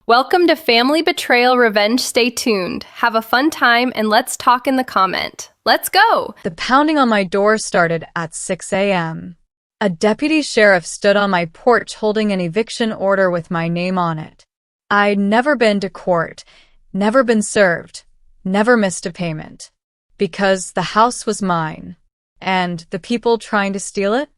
Welcome to Family Betrayal Revenge. Stay tuned. Have a fun time and let's talk in the comment. Let's go! The pounding on my door started at 6 a.m. A deputy sheriff stood on my porch holding an eviction order with my name on it. I'd never been to court, never been served, never missed a payment. Because the house was mine. And the people trying to steal it?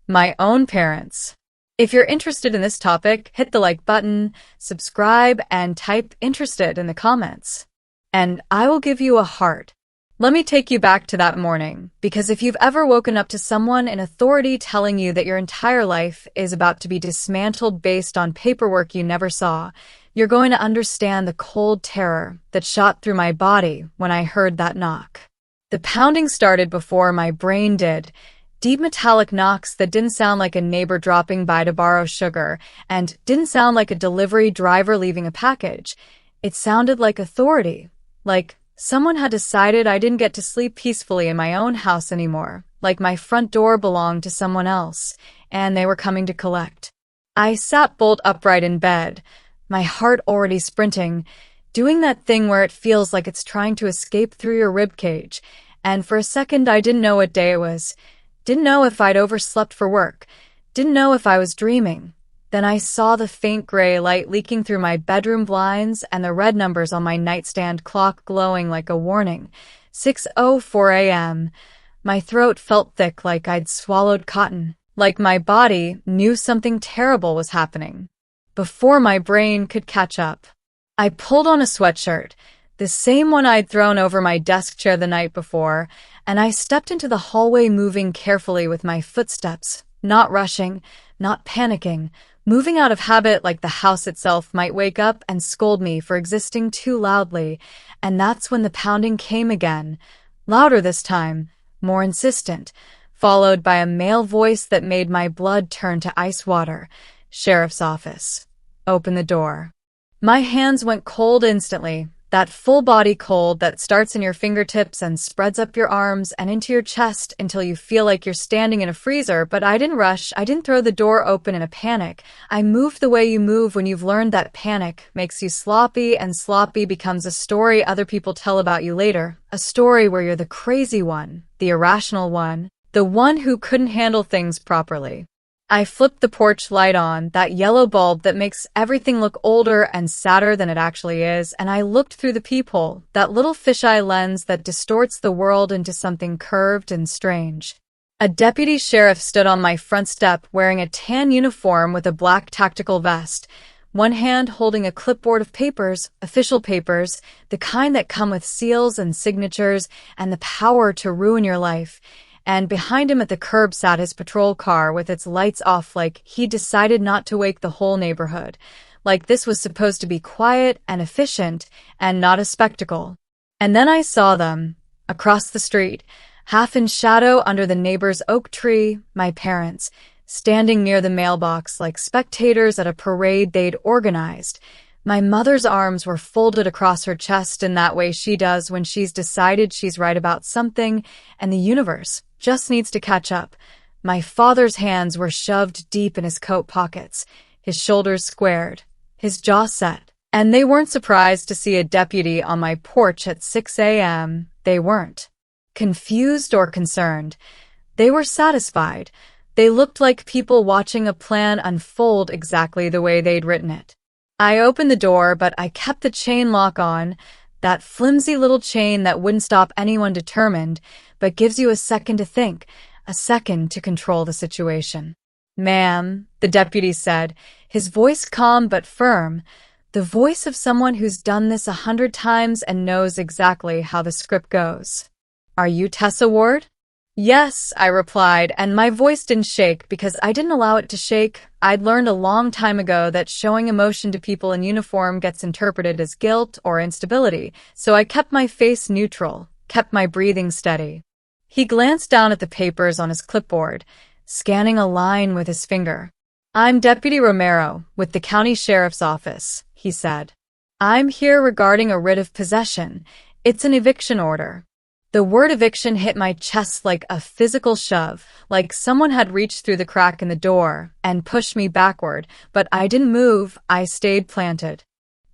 My own parents. If you're interested in this topic, hit the like button, subscribe, and type interested in the comments. And I will give you a heart. Let me take you back to that morning, because if you've ever woken up to someone in authority telling you that your entire life is about to be dismantled based on paperwork you never saw, you're going to understand the cold terror that shot through my body when I heard that knock. The pounding started before my brain did. Deep metallic knocks that didn't sound like a neighbor dropping by to borrow sugar, and didn't sound like a delivery driver leaving a package. It sounded like authority, like someone had decided I didn't get to sleep peacefully in my own house anymore, like my front door belonged to someone else, and they were coming to collect. I sat bolt upright in bed, my heart already sprinting, doing that thing where it feels like it's trying to escape through your ribcage, and for a second I didn't know what day it was. Didn't know if I'd overslept for work. Didn't know if I was dreaming. Then I saw the faint gray light leaking through my bedroom blinds and the red numbers on my nightstand clock glowing like a warning. 6:04 a.m. My throat felt thick like I'd swallowed cotton, like my body knew something terrible was happening. Before my brain could catch up, I pulled on a sweatshirt, the same one I'd thrown over my desk chair the night before, and I stepped into the hallway moving carefully with my footsteps, not rushing, not panicking, moving out of habit like the house itself might wake up and scold me for existing too loudly. And that's when the pounding came again, louder this time, more insistent, followed by a male voice that made my blood turn to ice water. Sheriff's office. Open the door. My hands went cold instantly. That full-body cold that starts in your fingertips and spreads up your arms and into your chest until you feel like you're standing in a freezer. But I didn't rush. I didn't throw the door open in a panic. I moved the way you move when you've learned that panic makes you sloppy, and sloppy becomes a story other people tell about you later. A story where you're the crazy one, the irrational one, the one who couldn't handle things properly. I flipped the porch light on, that yellow bulb that makes everything look older and sadder than it actually is, and I looked through the peephole, that little fisheye lens that distorts the world into something curved and strange. A deputy sheriff stood on my front step wearing a tan uniform with a black tactical vest, one hand holding a clipboard of papers, official papers, the kind that come with seals and signatures and the power to ruin your life. And behind him at the curb sat his patrol car with its lights off, like he decided not to wake the whole neighborhood, like this was supposed to be quiet and efficient and not a spectacle. And then I saw them, across the street, half in shadow under the neighbor's oak tree, my parents, standing near the mailbox like spectators at a parade they'd organized. My mother's arms were folded across her chest in that way she does when she's decided she's right about something and the universe just needs to catch up. My father's hands were shoved deep in his coat pockets, his shoulders squared, his jaw set. And they weren't surprised to see a deputy on my porch at 6 a.m. They weren't confused or concerned. They were satisfied. They looked like people watching a plan unfold exactly the way they'd written it. I opened the door, but I kept the chain lock on, that flimsy little chain that wouldn't stop anyone determined, but gives you a second to think, a second to control the situation. "Ma'am," the deputy said, his voice calm but firm, the voice of someone who's done this 100 times and knows exactly how the script goes. "Are you Tessa Ward?" "Yes," I replied, and my voice didn't shake because I didn't allow it to shake. I'd learned a long time ago that showing emotion to people in uniform gets interpreted as guilt or instability, so I kept my face neutral, kept my breathing steady. He glanced down at the papers on his clipboard, scanning a line with his finger. "I'm Deputy Romero, with the county sheriff's office," he said. "I'm here regarding a writ of possession. It's an eviction order." The word eviction hit my chest like a physical shove, like someone had reached through the crack in the door and pushed me backward, but I didn't move. I stayed planted.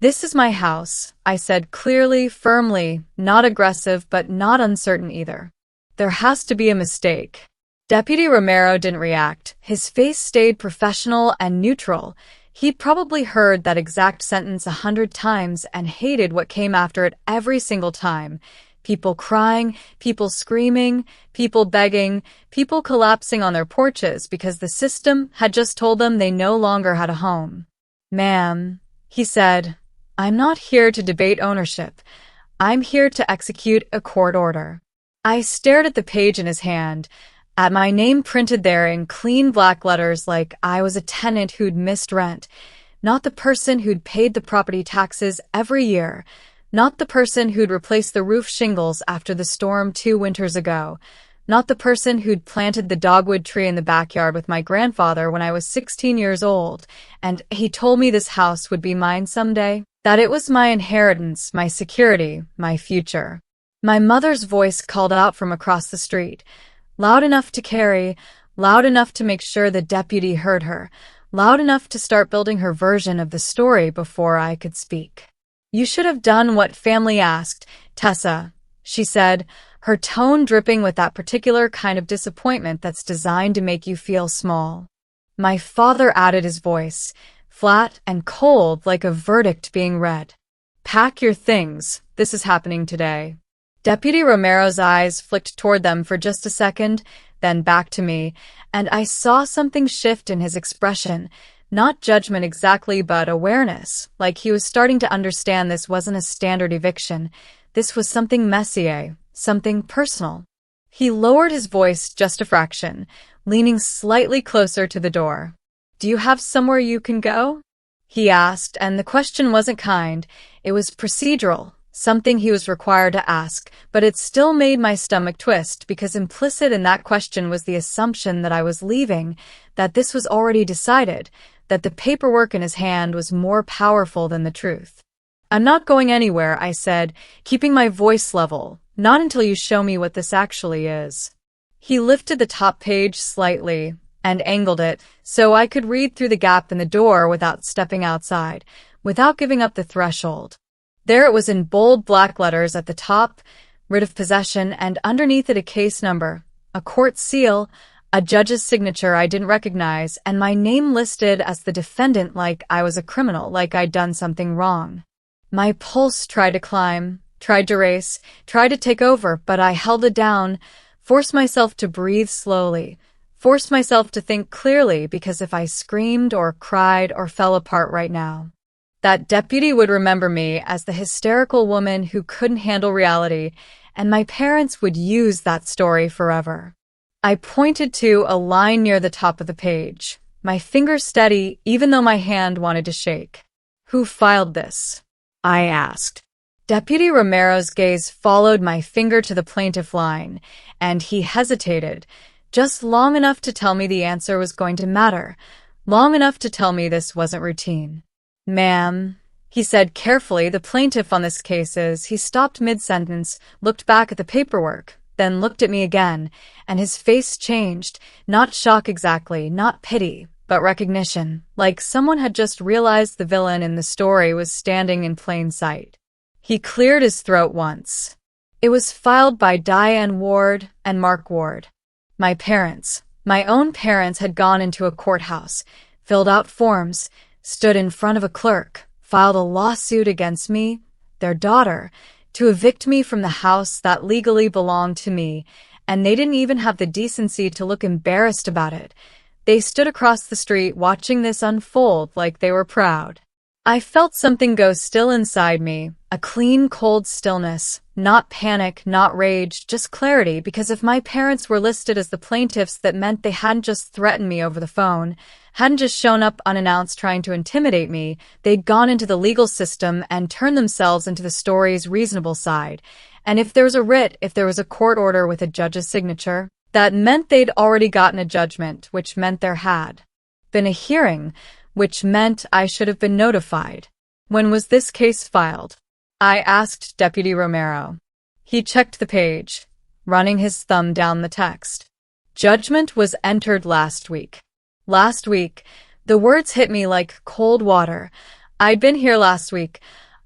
"This is my house," I said clearly, firmly, not aggressive but not uncertain either. "There has to be a mistake." Deputy Romero didn't react. His face stayed professional and neutral. He'd probably heard that exact sentence 100 times and hated what came after it every single time. People crying, people screaming, people begging, people collapsing on their porches because the system had just told them they no longer had a home. "Ma'am," he said, "I'm not here to debate ownership. I'm here to execute a court order." I stared at the page in his hand, at my name printed there in clean black letters like I was a tenant who'd missed rent, not the person who'd paid the property taxes every year, not the person who'd replaced the roof shingles after the storm 2 winters ago, not the person who'd planted the dogwood tree in the backyard with my grandfather when I was 16 years old, and he told me this house would be mine someday, that it was my inheritance, my security, my future. My mother's voice called out from across the street, loud enough to carry, loud enough to make sure the deputy heard her, loud enough to start building her version of the story before I could speak. "You should have done what family asked, Tessa," she said, her tone dripping with that particular kind of disappointment that's designed to make you feel small. My father added his voice, flat and cold like a verdict being read. "Pack your things, this is happening today." Deputy Romero's eyes flicked toward them for just a second, then back to me, and I saw something shift in his expression, not judgment exactly but awareness, like he was starting to understand this wasn't a standard eviction, this was something messier, something personal. He lowered his voice just a fraction, leaning slightly closer to the door. "Do you have somewhere you can go?" he asked, and the question wasn't kind, it was procedural. Something he was required to ask, but it still made my stomach twist because implicit in that question was the assumption that I was leaving, that this was already decided, that the paperwork in his hand was more powerful than the truth. "I'm not going anywhere," I said, keeping my voice level, "not until you show me what this actually is." He lifted the top page slightly and angled it so I could read through the gap in the door without stepping outside, without giving up the threshold. There it was in bold black letters at the top, writ of possession, and underneath it a case number, a court seal, a judge's signature I didn't recognize, and my name listed as the defendant like I was a criminal, like I'd done something wrong. My pulse tried to climb, tried to race, tried to take over, but I held it down, forced myself to breathe slowly, forced myself to think clearly, because if I screamed or cried or fell apart right now, that deputy would remember me as the hysterical woman who couldn't handle reality, and my parents would use that story forever. I pointed to a line near the top of the page, my fingers steady even though my hand wanted to shake. "Who filed this?" I asked. Deputy Romero's gaze followed my finger to the plaintiff line, and he hesitated, just long enough to tell me the answer was going to matter, long enough to tell me this wasn't routine. "Ma'am," he said carefully, "the plaintiff on this case is—" He stopped mid-sentence, looked back at the paperwork, then looked at me again, and his face changed, not shock exactly, not pity, but recognition, like someone had just realized the villain in the story was standing in plain sight. He cleared his throat once. "It was filed by Diane Ward and Mark Ward. My parents, my own parents, had gone into a courthouse, filled out forms, stood in front of a clerk, filed a lawsuit against me, their daughter, to evict me from the house that legally belonged to me, and they didn't even have the decency to look embarrassed about it. They stood across the street watching this unfold like they were proud. I felt something go still inside me, a clean, cold stillness, not panic, not rage, just clarity, because if my parents were listed as the plaintiffs, that meant they hadn't just threatened me over the phone, hadn't just shown up unannounced trying to intimidate me, they'd gone into the legal system and turned themselves into the story's reasonable side. And if there was a writ, if there was a court order with a judge's signature, that meant they'd already gotten a judgment, which meant there had been a hearing, which meant I should have been notified. When was this case filed? I asked Deputy Romero. He checked the page, running his thumb down the text. Judgment was entered last week. Last week. The words hit me like cold water. I'd been here last week.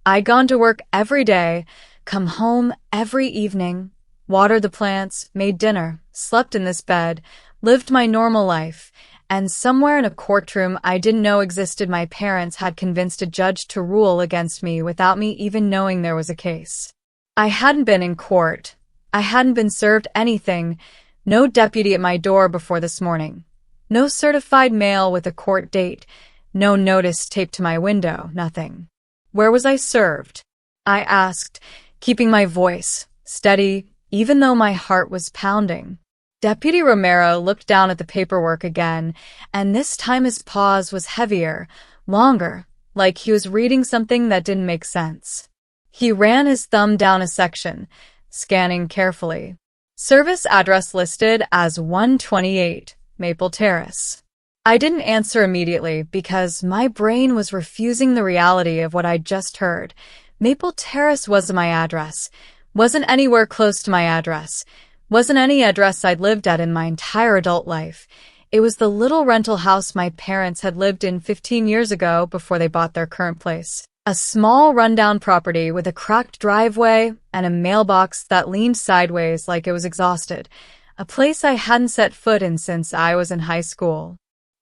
I'd gone to work every day, come home every evening, watered the plants, made dinner, slept in this bed, lived my normal life, and somewhere in a courtroom I didn't know existed, my parents had convinced a judge to rule against me without me even knowing there was a case. I hadn't been in court. I hadn't been served anything. No deputy at my door before this morning. No certified mail with a court date. No notice taped to my window. Nothing. Where was I served? I asked, keeping my voice steady, even though my heart was pounding. Deputy Romero looked down at the paperwork again, and this time his pause was heavier, longer, like he was reading something that didn't make sense. He ran his thumb down a section, scanning carefully. Service address listed as 128 Maple Terrace. I didn't answer immediately because my brain was refusing the reality of what I'd just heard. Maple Terrace wasn't my address, wasn't anywhere close to my address, wasn't any address I'd lived at in my entire adult life. It was the little rental house my parents had lived in 15 years ago before they bought their current place. A small rundown property with a cracked driveway and a mailbox that leaned sideways like it was exhausted. A place I hadn't set foot in since I was in high school.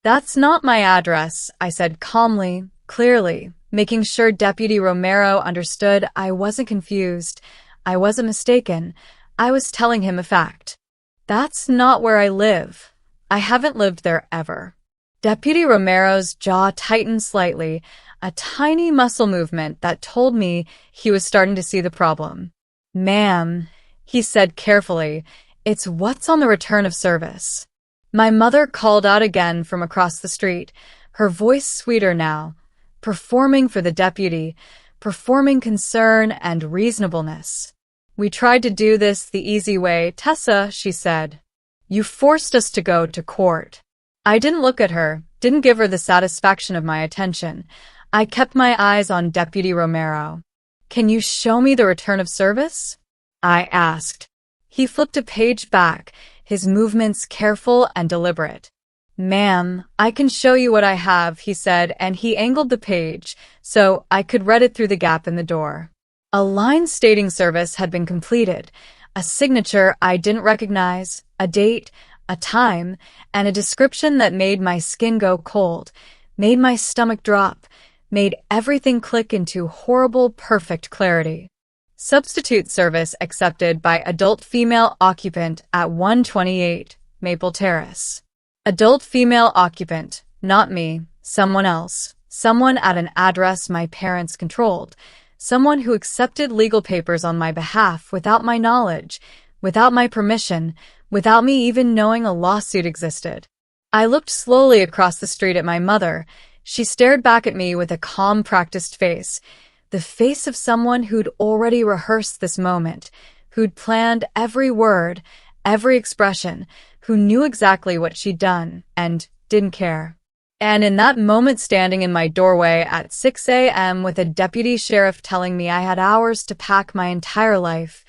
That's not my address, I said calmly, clearly, making sure Deputy Romero understood I wasn't confused. I wasn't mistaken. I was telling him a fact. That's not where I live. I haven't lived there ever. Deputy Romero's jaw tightened slightly, a tiny muscle movement that told me he was starting to see the problem. Ma'am, he said carefully, it's what's on the return of service. My mother called out again from across the street, her voice sweeter now, performing for the deputy, performing concern and reasonableness. We tried to do this the easy way, Tessa, she said. You forced us to go to court. I didn't look at her, didn't give her the satisfaction of my attention. I kept my eyes on Deputy Romero. Can you show me the return of service? I asked. He flipped a page back, his movements careful and deliberate. Ma'am, I can show you what I have, he said, and he angled the page so I could read it through the gap in the door. A line stating service had been completed, a signature I didn't recognize, a date, a time, and a description that made my skin go cold, made my stomach drop, made everything click into horrible, perfect clarity. Substitute service accepted by adult female occupant at 128 Maple Terrace. Adult female occupant, not me, someone else, someone at an address my parents controlled, someone who accepted legal papers on my behalf without my knowledge, without my permission, without me even knowing a lawsuit existed. I looked slowly across the street at my mother. She stared back at me with a calm, practiced face, the face of someone who'd already rehearsed this moment, who'd planned every word, every expression, who knew exactly what she'd done and didn't care. And in that moment, standing in my doorway at 6 a.m. with a deputy sheriff telling me I had hours to pack my entire life,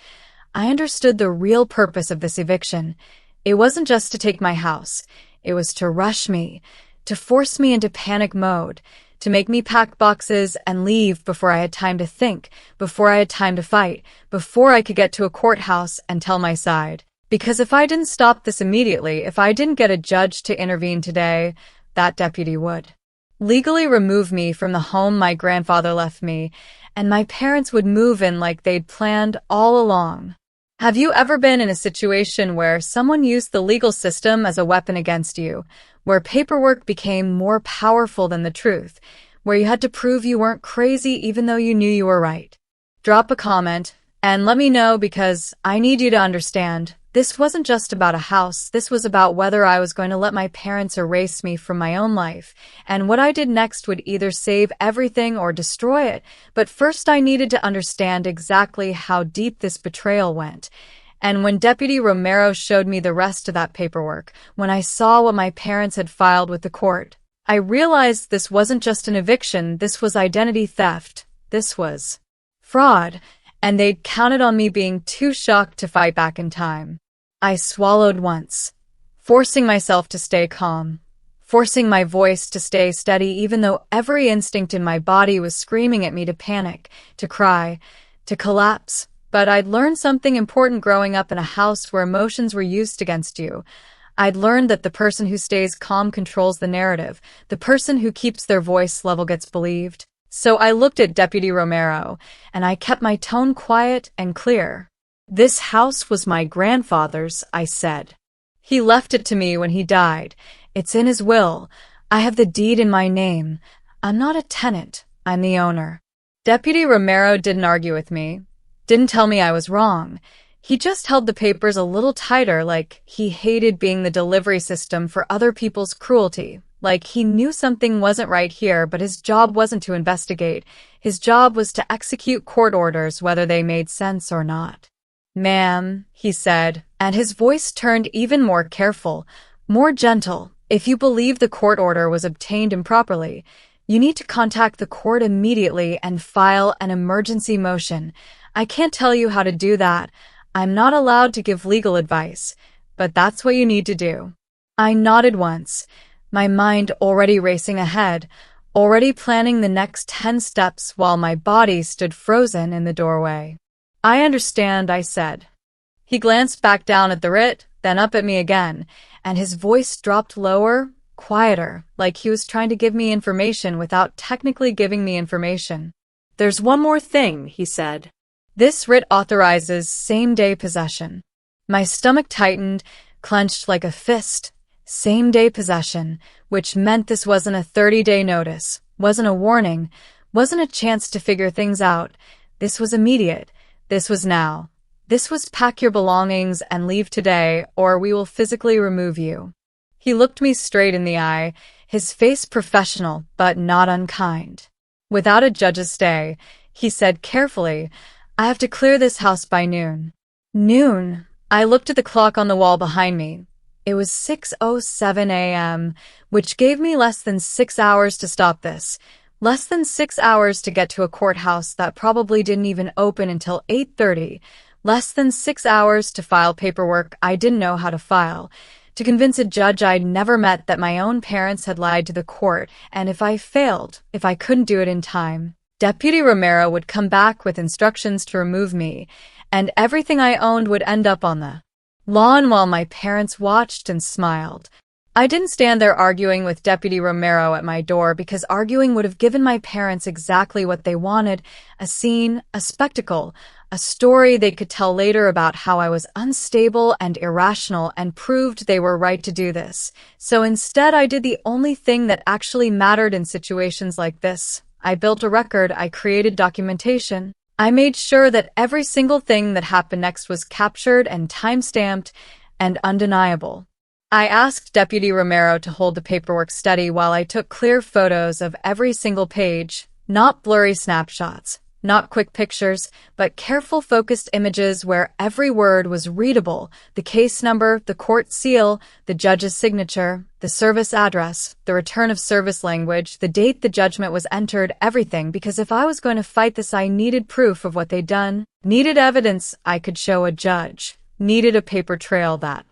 I understood the real purpose of this eviction. It wasn't just to take my house. It was to rush me, to force me into panic mode, to make me pack boxes and leave before I had time to think, before I had time to fight, before I could get to a courthouse and tell my side. Because if I didn't stop this immediately, if I didn't get a judge to intervene today, that deputy would legally remove me from the home my grandfather left me, and my parents would move in like they'd planned all along. Have you ever been in a situation where someone used the legal system as a weapon against you, where paperwork became more powerful than the truth, where you had to prove you weren't crazy even though you knew you were right? Drop a comment and let me know, because I need you to understand. This wasn't just about a house. This was about whether I was going to let my parents erase me from my own life, and what I did next would either save everything or destroy it. But first I needed to understand exactly how deep this betrayal went. And when Deputy Romero showed me the rest of that paperwork, when I saw what my parents had filed with the court, I realized this wasn't just an eviction. This was identity theft. This was fraud. And they'd counted on me being too shocked to fight back in time. I swallowed once, forcing myself to stay calm, forcing my voice to stay steady even though every instinct in my body was screaming at me to panic, to cry, to collapse. But I'd learned something important growing up in a house where emotions were used against you. I'd learned that the person who stays calm controls the narrative. The person who keeps their voice level gets believed. So I looked at Deputy Romero, and I kept my tone quiet and clear. "This house was my grandfather's," I said. "He left it to me when he died. It's in his will. I have the deed in my name. I'm not a tenant. I'm the owner." Deputy Romero didn't argue with me, didn't tell me I was wrong. He just held the papers a little tighter, like he hated being the delivery system for other people's cruelty. Like he knew something wasn't right here, but his job wasn't to investigate. His job was to execute court orders whether they made sense or not. "Ma'am," he said, and his voice turned even more careful, more gentle. "If you believe the court order was obtained improperly, you need to contact the court immediately and file an emergency motion. I can't tell you how to do that. I'm not allowed to give legal advice, but that's what you need to do." I nodded once, my mind already racing ahead, already planning the next 10 steps while my body stood frozen in the doorway. "I understand," I said. He glanced back down at the writ, then up at me again, and his voice dropped lower, quieter, like he was trying to give me information without technically giving me information. "There's one more thing," he said. "This writ authorizes same-day possession." My stomach tightened, clenched like a fist. Same-day possession, which meant this wasn't a 30-day notice, wasn't a warning, wasn't a chance to figure things out. This was immediate. This was now. This was pack your belongings and leave today, or we will physically remove you. He looked me straight in the eye, his face professional but not unkind. "Without a judge's stay," he said carefully, "I have to clear this house by noon." Noon. I looked at the clock on the wall behind me. It was 6:07 a.m., which gave me less than 6 hours to stop this. Less than 6 hours to get to a courthouse that probably didn't even open until 8:30. Less than 6 hours to file paperwork I didn't know how to file. To convince a judge I'd never met that my own parents had lied to the court, and if I failed, if I couldn't do it in time, Deputy Romero would come back with instructions to remove me, and everything I owned would end up on the lawn while my parents watched and smiled. I didn't stand there arguing with Deputy Romero at my door because arguing would have given my parents exactly what they wanted, a scene, a spectacle, a story they could tell later about how I was unstable and irrational and proved they were right to do this. So instead I did the only thing that actually mattered in situations like this. I built a record, I created documentation. I made sure that every single thing that happened next was captured and time-stamped and undeniable. I asked Deputy Romero to hold the paperwork steady while I took clear photos of every single page, not blurry snapshots, not quick pictures, but careful focused images where every word was readable, the case number, the court seal, the judge's signature, the service address, the return of service language, the date the judgment was entered, everything, because if I was going to fight this I needed proof of what they'd done, needed evidence I could show a judge, needed a paper trail that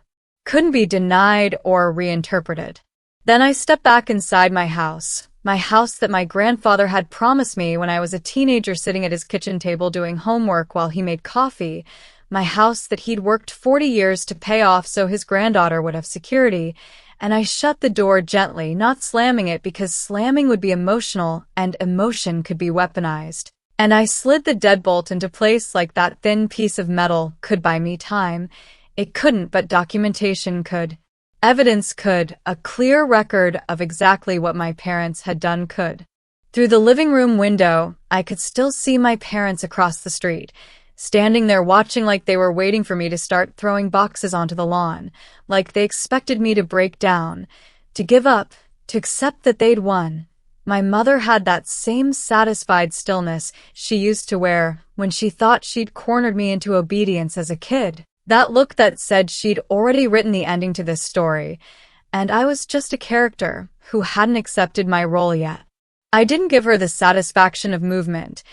couldn't be denied or reinterpreted. Then I stepped back inside my house that my grandfather had promised me when I was a teenager sitting at his kitchen table doing homework while he made coffee, my house that he'd worked 40 years to pay off so his granddaughter would have security, and I shut the door gently, not slamming it because slamming would be emotional and emotion could be weaponized. And I slid the deadbolt into place like that thin piece of metal could buy me time. It couldn't, but documentation could. Evidence could. A clear record of exactly what my parents had done could. Through the living room window, I could still see my parents across the street, standing there watching like they were waiting for me to start throwing boxes onto the lawn, like they expected me to break down, to give up, to accept that they'd won. My mother had that same satisfied stillness she used to wear when she thought she'd cornered me into obedience as a kid. That look that said she'd already written the ending to this story, and I was just a character who hadn't accepted my role yet. I didn't give her the satisfaction of movement,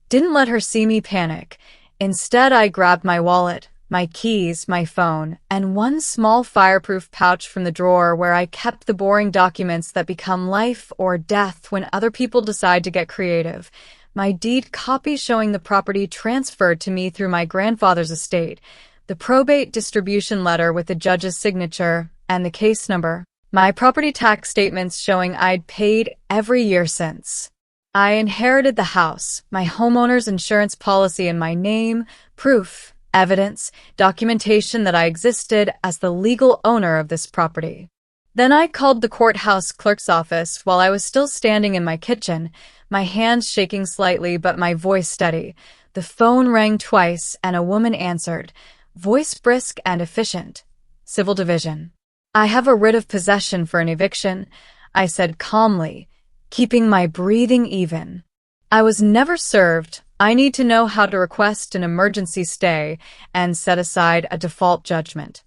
didn't let her see me panic. Instead, I grabbed my wallet, my keys, my phone, and one small fireproof pouch from the drawer where I kept the boring documents that become life or death when other people decide to get creative. My deed copy showing the property transferred to me through my grandfather's estate, the probate distribution letter with the judge's signature, and the case number. My property tax statements showing I'd paid every year since. I inherited the house, my homeowner's insurance policy in my name, proof, evidence, documentation that I existed as the legal owner of this property. Then I called the courthouse clerk's office while I was still standing in my kitchen, my hands shaking slightly but my voice steady. The phone rang twice and a woman answered, voice brisk and efficient. Civil Division. I have a writ of possession for an eviction, I said calmly, keeping my breathing even. I was never served. I need to know how to request an emergency stay and set aside a default judgment.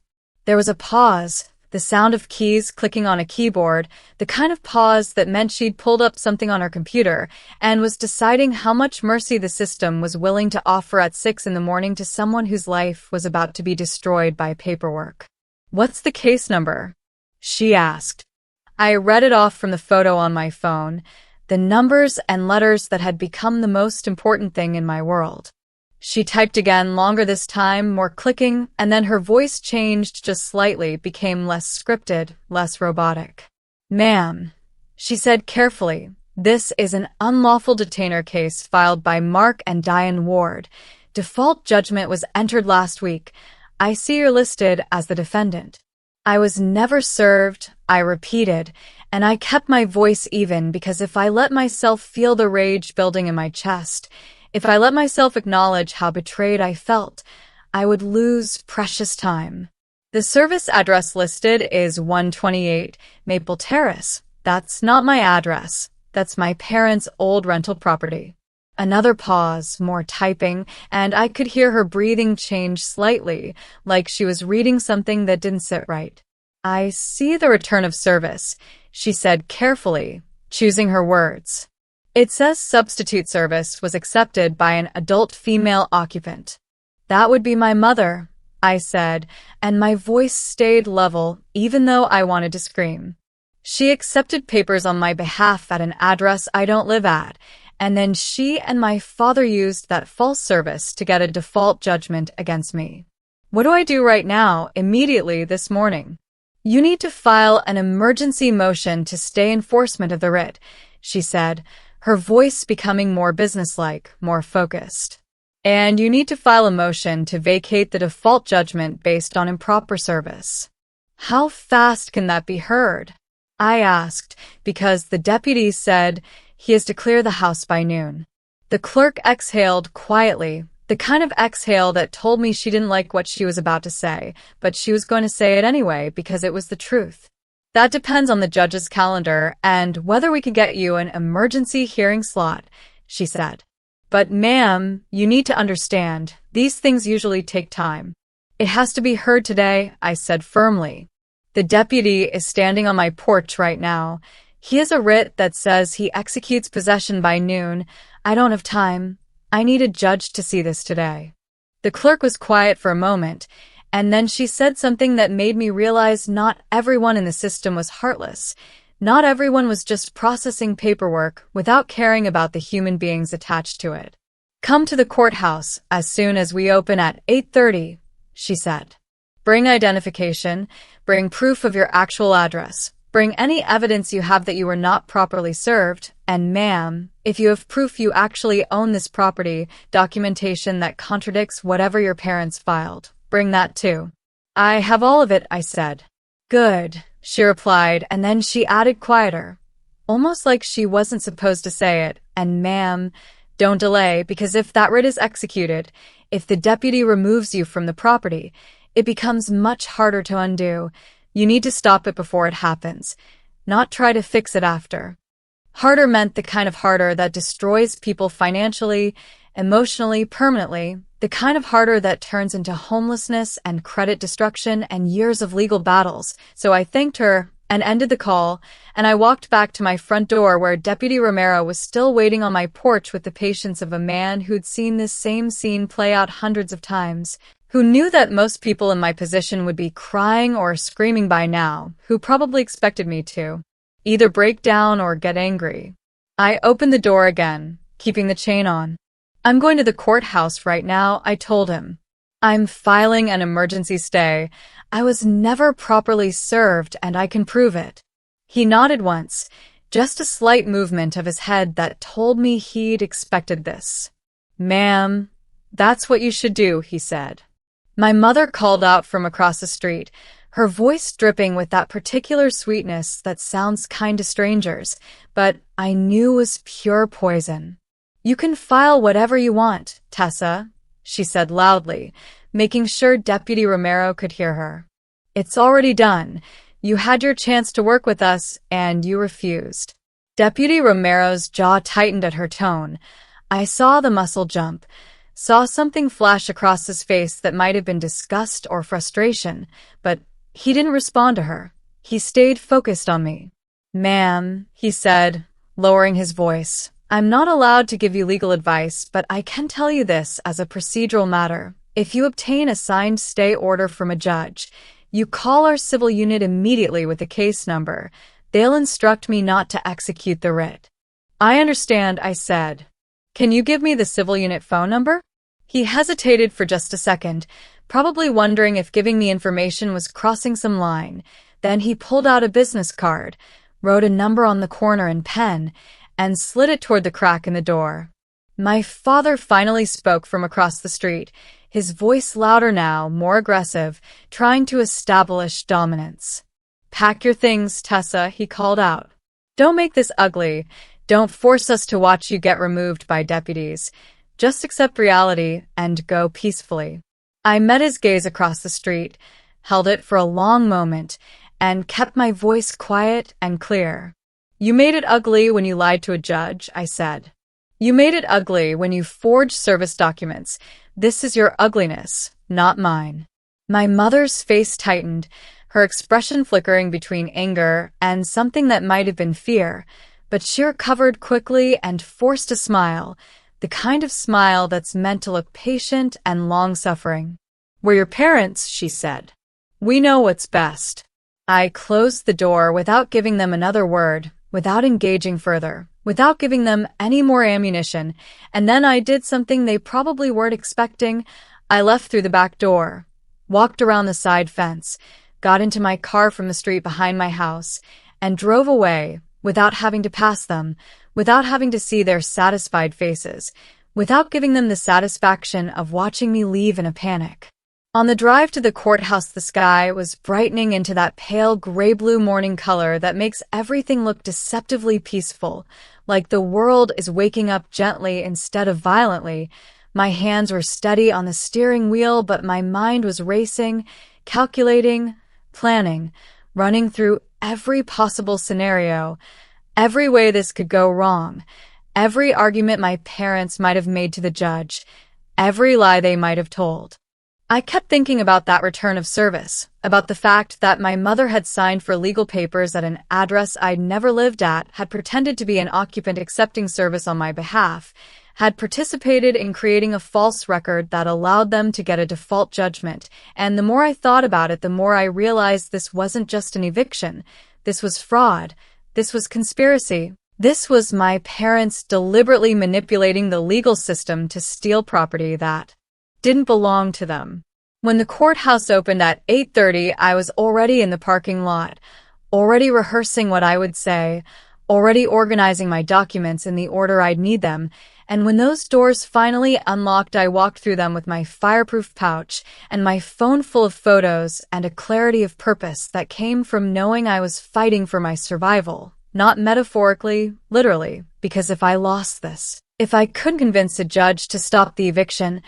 There was a pause, the sound of keys clicking on a keyboard, the kind of pause that meant she'd pulled up something on her computer and was deciding how much mercy the system was willing to offer at 6 a.m. to someone whose life was about to be destroyed by paperwork. What's the case number? She asked. I read it off from the photo on my phone, the numbers and letters that had become the most important thing in my world. She typed again, longer this time, more clicking, and then her voice changed just slightly, became less scripted, less robotic. Ma'am, she said carefully, this is an unlawful detainer case filed by Mark and Diane Ward. Default judgment was entered last week. I see you're listed as the defendant. I was never served, I repeated, and I kept my voice even because if I let myself feel the rage building in my chest, if I let myself acknowledge how betrayed I felt, I would lose precious time. The service address listed is 128 Maple Terrace. That's not my address. That's my parents' old rental property. Another pause, more typing, and I could hear her breathing change slightly, like she was reading something that didn't sit right. I see the return of service, she said carefully, choosing her words. It says substitute service was accepted by an adult female occupant. That would be my mother, I said, and my voice stayed level, even though I wanted to scream. She accepted papers on my behalf at an address I don't live at, and then she and my father used that false service to get a default judgment against me. What do I do right now, immediately this morning? You need to file an emergency motion to stay enforcement of the writ, she said, her voice becoming more businesslike, more focused. And you need to file a motion to vacate the default judgment based on improper service. How fast can that be heard? I asked, because the deputy said he is to clear the house by noon. The clerk exhaled quietly, the kind of exhale that told me she didn't like what she was about to say, but she was going to say it anyway because it was the truth. That depends on the judge's calendar and whether we can get you an emergency hearing slot, she said. But ma'am, you need to understand, these things usually take time. It has to be heard today, I said firmly. The deputy is standing on my porch right now. He has a writ that says he executes possession by noon. I don't have time. I need a judge to see this today. The clerk was quiet for a moment, and then she said something that made me realize not everyone in the system was heartless. Not everyone was just processing paperwork without caring about the human beings attached to it. Come to the courthouse as soon as we open at 8:30, she said. Bring identification, bring proof of your actual address. Bring any evidence you have that you were not properly served, and ma'am, if you have proof you actually own this property, documentation that contradicts whatever your parents filed, bring that too. I have all of it, I said. Good, she replied, and then she added quieter, almost like she wasn't supposed to say it, and ma'am, don't delay, because if that writ is executed, if the deputy removes you from the property, it becomes much harder to undo. You need to stop it before it happens, not try to fix it after. Harder meant the kind of harder that destroys people financially, emotionally, permanently, the kind of harder that turns into homelessness and credit destruction and years of legal battles. So I thanked her and ended the call, and I walked back to my front door where Deputy Romero was still waiting on my porch with the patience of a man who'd seen this same scene play out hundreds of times. who knew that most people in my position would be crying or screaming by now, who probably expected me to either break down or get angry. I opened the door again, keeping the chain on. "I'm going to the courthouse right now," I told him. "I'm filing an emergency stay. I was never properly served, and I can prove it." He nodded once, just a slight movement of his head that told me he'd expected this. "Ma'am, that's what you should do," he said. My mother called out from across the street, her voice dripping with that particular sweetness that sounds kind to strangers, but I knew was pure poison. "You can file whatever you want, Tessa," she said loudly, making sure Deputy Romero could hear her. "It's already done. You had your chance to work with us, and you refused." Deputy Romero's jaw tightened at her tone. I saw the muscle jump, saw something flash across his face that might have been disgust or frustration, but he didn't respond to her. He stayed focused on me. "Ma'am," he said, lowering his voice, "I'm not allowed to give you legal advice, but I can tell you this as a procedural matter. If you obtain a signed stay order from a judge, you call our civil unit immediately with the case number. They'll instruct me not to execute the writ." "I understand," I said. "Can you give me the civil unit phone number?" He hesitated for just a second, probably wondering if giving me information was crossing some line. Then he pulled out a business card, wrote a number on the corner in pen, and slid it toward the crack in the door. My father finally spoke from across the street, his voice louder now, more aggressive, trying to establish dominance. "Pack your things, Tessa," he called out. "Don't make this ugly. Don't force us to watch you get removed by deputies. Just accept reality and go peacefully." I met his gaze across the street, held it for a long moment, and kept my voice quiet and clear. "You made it ugly when you lied to a judge," I said. "You made it ugly when you forged service documents. This is your ugliness, not mine." My mother's face tightened, her expression flickering between anger and something that might have been fear, but she recovered quickly and forced a smile, the kind of smile that's meant to look patient and long-suffering. "We're your parents," she said. "We know what's best." I closed the door without giving them another word, without engaging further, without giving them any more ammunition, and then I did something they probably weren't expecting. I left through the back door, walked around the side fence, got into my car from the street behind my house, and drove away without having to pass them, without having to see their satisfied faces, without giving them the satisfaction of watching me leave in a panic. On the drive to the courthouse, the sky was brightening into that pale gray-blue morning color that makes everything look deceptively peaceful, like the world is waking up gently instead of violently. My hands were steady on the steering wheel, but my mind was racing, calculating, planning, running through every possible scenario, every way this could go wrong, every argument my parents might have made to the judge, every lie they might have told. I kept thinking about that return of service, about the fact that my mother had signed for legal papers at an address I'd never lived at, had pretended to be an occupant accepting service on my behalf, had participated in creating a false record that allowed them to get a default judgment, and the more I thought about it, the more I realized this wasn't just an eviction. This was fraud. This was conspiracy. This was my parents deliberately manipulating the legal system to steal property that didn't belong to them. When the courthouse opened at 8:30, I was already in the parking lot, already rehearsing what I would say, already organizing my documents in the order I'd need them, and when those doors finally unlocked, I walked through them with my fireproof pouch and my phone full of photos and a clarity of purpose that came from knowing I was fighting for my survival, not metaphorically, literally, because if I lost this, if I couldn't convince a judge to stop the eviction,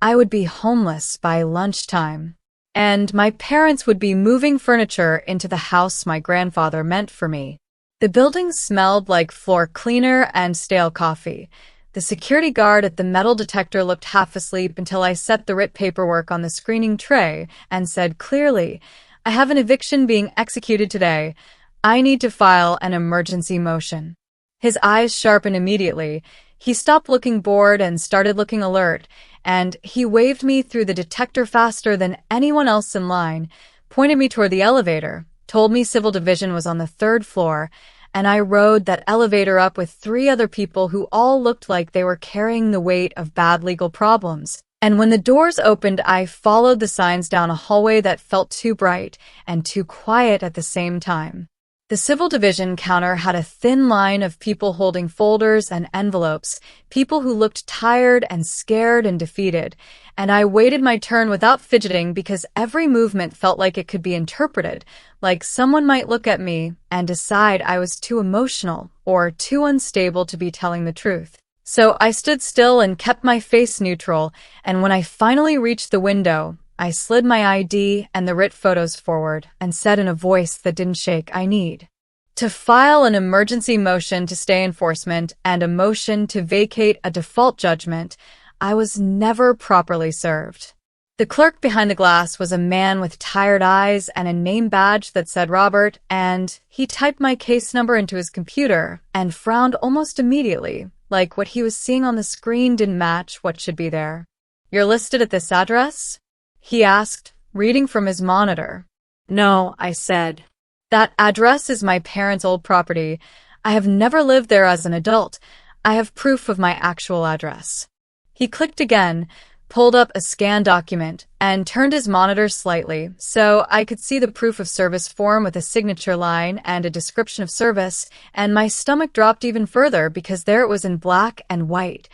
I would be homeless by lunchtime, and my parents would be moving furniture into the house my grandfather meant for me. The building smelled like floor cleaner and stale coffee. The security guard at the metal detector looked half asleep until I set the writ paperwork on the screening tray and said clearly, "I have an eviction being executed today. I need to file an emergency motion." His eyes sharpened immediately. He stopped looking bored and started looking alert, and he waved me through the detector faster than anyone else in line, pointed me toward the elevator, told me Civil Division was on the 3rd floor, and I rode that elevator up with 3 other people who all looked like they were carrying the weight of bad legal problems. And when the doors opened, I followed the signs down a hallway that felt too bright and too quiet at the same time. The Civil Division counter had a thin line of people holding folders and envelopes, people who looked tired and scared and defeated, and I waited my turn without fidgeting because every movement felt like it could be interpreted, like someone might look at me and decide I was too emotional or too unstable to be telling the truth. So I stood still and kept my face neutral, and when I finally reached the window, I slid my ID and the writ photos forward and said in a voice that didn't shake, I need to file an emergency motion to stay enforcement and a motion to vacate a default judgment. I was never properly served. The clerk behind the glass was a man with tired eyes and a name badge that said Robert, and he typed my case number into his computer and frowned almost immediately, like what he was seeing on the screen didn't match what should be there. You're listed at this address? He asked, reading from his monitor. No, I said. That address is my parents' old property. I have never lived there as an adult. I have proof of my actual address. He clicked again, pulled up a scanned document, and turned his monitor slightly so I could see the proof of service form with a signature line and a description of service, and my stomach dropped even further because there it was in black and white.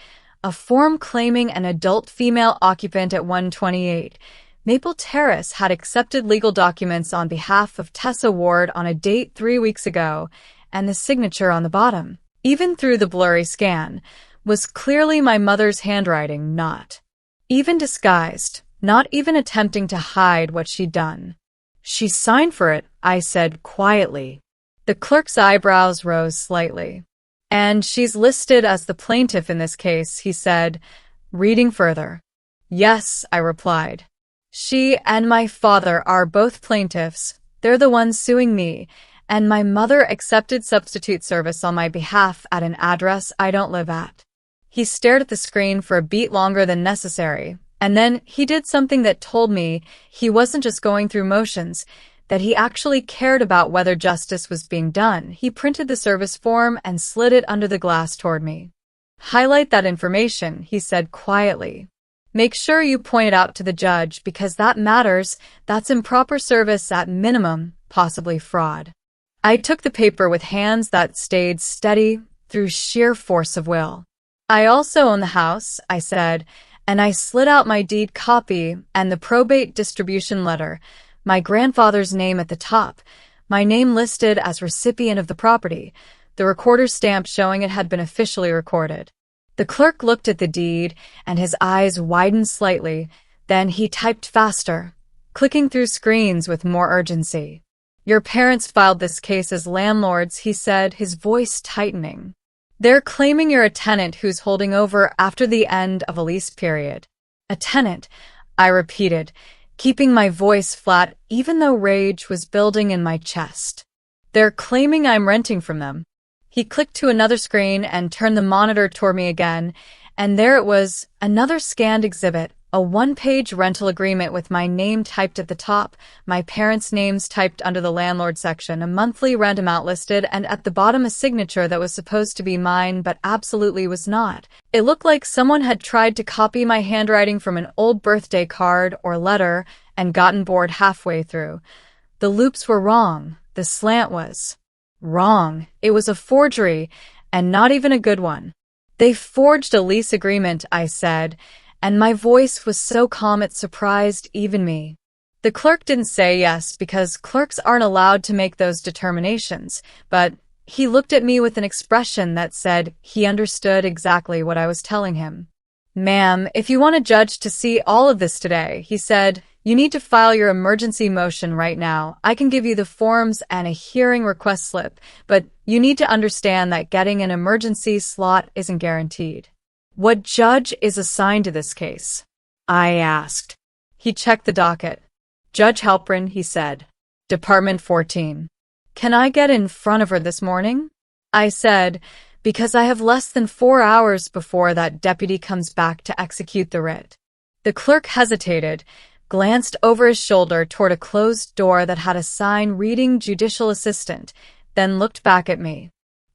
A form claiming an adult female occupant at 128. Maple Terrace had accepted legal documents on behalf of Tessa Ward on a date 3 weeks ago, and the signature on the bottom, even through the blurry scan, was clearly my mother's handwriting, not even disguised, not even attempting to hide what she'd done. She signed for it, I said quietly. The clerk's eyebrows rose slightly. And she's listed as the plaintiff in this case, he said, reading further. Yes, I replied. She and my father are both plaintiffs. They're the ones suing me, and my mother accepted substitute service on my behalf at an address I don't live at. He stared at the screen for a beat longer than necessary, and then he did something that told me he wasn't just going through motions, that he actually cared about whether justice was being done. He printed the service form and slid it under the glass toward me. Highlight that information, he said quietly. Make sure you point it out to the judge because that matters. That's improper service at minimum, possibly fraud. I took the paper with hands that stayed steady through sheer force of will. I also own the house, I said, and I slid out my deed copy and the probate distribution letter, my grandfather's name at the top, my name listed as recipient of the property, the recorder's stamp showing it had been officially recorded. The clerk looked at the deed, and his eyes widened slightly. Then he typed faster, clicking through screens with more urgency. Your parents filed this case as landlords, he said, his voice tightening. They're claiming you're a tenant who's holding over after the end of a lease period. A tenant, I repeated, keeping my voice flat even though rage was building in my chest. They're claiming I'm renting from them. He clicked to another screen and turned the monitor toward me again, and there it was, another scanned exhibit, a one-page rental agreement with my name typed at the top, my parents' names typed under the landlord section, a monthly rent amount listed, and at the bottom a signature that was supposed to be mine but absolutely was not. It looked like someone had tried to copy my handwriting from an old birthday card or letter and gotten bored halfway through. The loops were wrong. The slant was wrong. It was a forgery, and not even a good one. They forged a lease agreement, I said, and my voice was so calm it surprised even me. The clerk didn't say yes because clerks aren't allowed to make those determinations, but he looked at me with an expression that said he understood exactly what I was telling him. Ma'am, if you want a judge to see all of this today, he said, you need to file your emergency motion right now. I can give you the forms and a hearing request slip, but you need to understand that getting an emergency slot isn't guaranteed. What judge is assigned to this case? I asked. He checked the docket. Judge Halprin, he said. Department 14. Can I get in front of her this morning? I said, Because I have less than 4 hours before that deputy comes back to execute the writ. The clerk hesitated, glanced over his shoulder toward a closed door that had a sign reading Judicial Assistant, then looked back at me.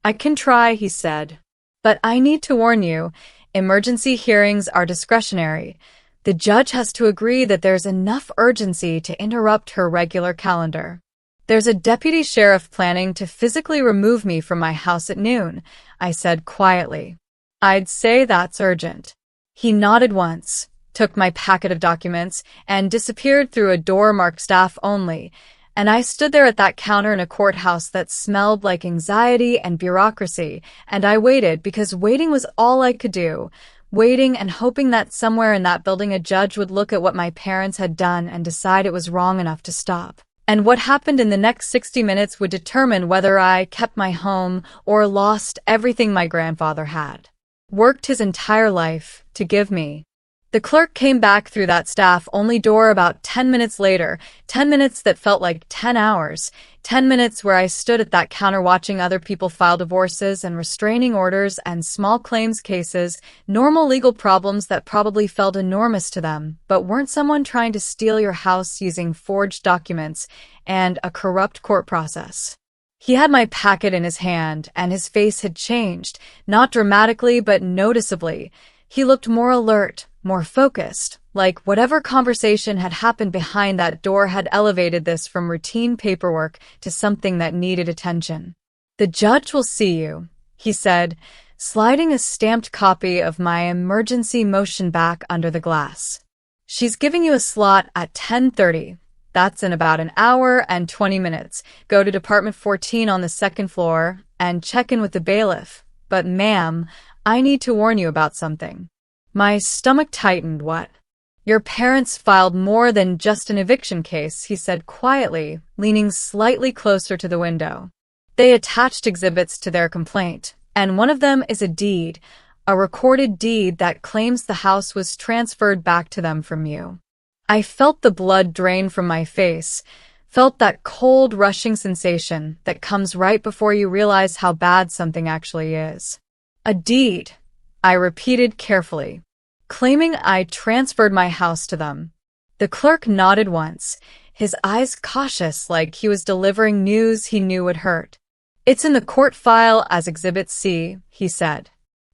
I can try, he said. But I need to warn you, emergency hearings are discretionary. The judge has to agree that there's enough urgency to interrupt her regular calendar. There's a deputy sheriff planning to physically remove me from my house at noon, I said quietly. I'd say that's urgent. He nodded once, took my packet of documents, and disappeared through a door marked staff only, and I stood there at that counter in a courthouse that smelled like anxiety and bureaucracy, and I waited because waiting was all I could do. Waiting and hoping that somewhere in that building a judge would look at what my parents had done and decide it was wrong enough to stop. And what happened in the next 60 minutes would determine whether I kept my home or lost everything my grandfather had worked his entire life to give me. The clerk came back through that staff-only door about 10 minutes later, 10 minutes that felt like 10 hours, 10 minutes where I stood at that counter watching other people file divorces and restraining orders and small claims cases, normal legal problems that probably felt enormous to them, but weren't someone trying to steal your house using forged documents and a corrupt court process. He had my packet in his hand, and his face had changed, not dramatically but noticeably. He looked more alert, more focused, like whatever conversation had happened behind that door had elevated this from routine paperwork to something that needed attention. The judge will see you, he said, sliding a stamped copy of my emergency motion back under the glass. She's giving you a slot at 10:30. That's in about an hour and 20 minutes. Go to Department 14 on the second floor and check in with the bailiff. But ma'am, I need to warn you about something. My stomach tightened. What? Your parents filed more than just an eviction case, he said quietly, leaning slightly closer to the window. They attached exhibits to their complaint, and one of them is a deed, a recorded deed that claims the house was transferred back to them from you. I felt the blood drain from my face, felt that cold, rushing sensation that comes right before you realize how bad something actually is. A deed, I repeated carefully, claiming I transferred my house to them. The clerk nodded once, his eyes cautious like he was delivering news he knew would hurt. It's in the court file as Exhibit C, he said.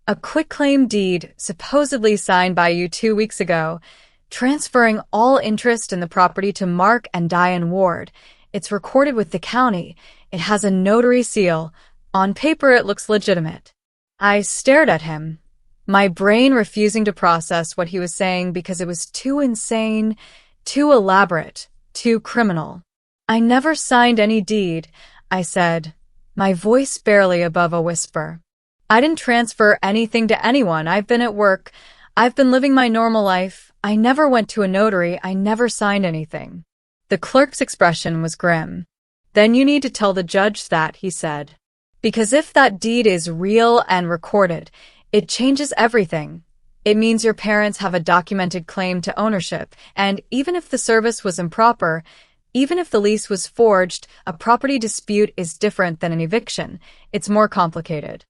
A quitclaim deed supposedly signed by you 2 weeks ago, transferring all interest in the property to Mark and Diane Ward. It's recorded with the county. It has a notary seal. On paper, it looks legitimate. I stared at him, my brain refusing to process what he was saying because it was too insane, too elaborate, too criminal. I never signed any deed, I said, my voice barely above a whisper. I didn't transfer anything to anyone. I've been at work. I've been living my normal life. I never went to a notary. I never signed anything. The clerk's expression was grim. Then you need to tell the judge that, he said. Because if that deed is real and recorded, it changes everything. It means your parents have a documented claim to ownership, and even if the service was improper, even if the lease was forged, a property dispute is different than an eviction. It's more complicated.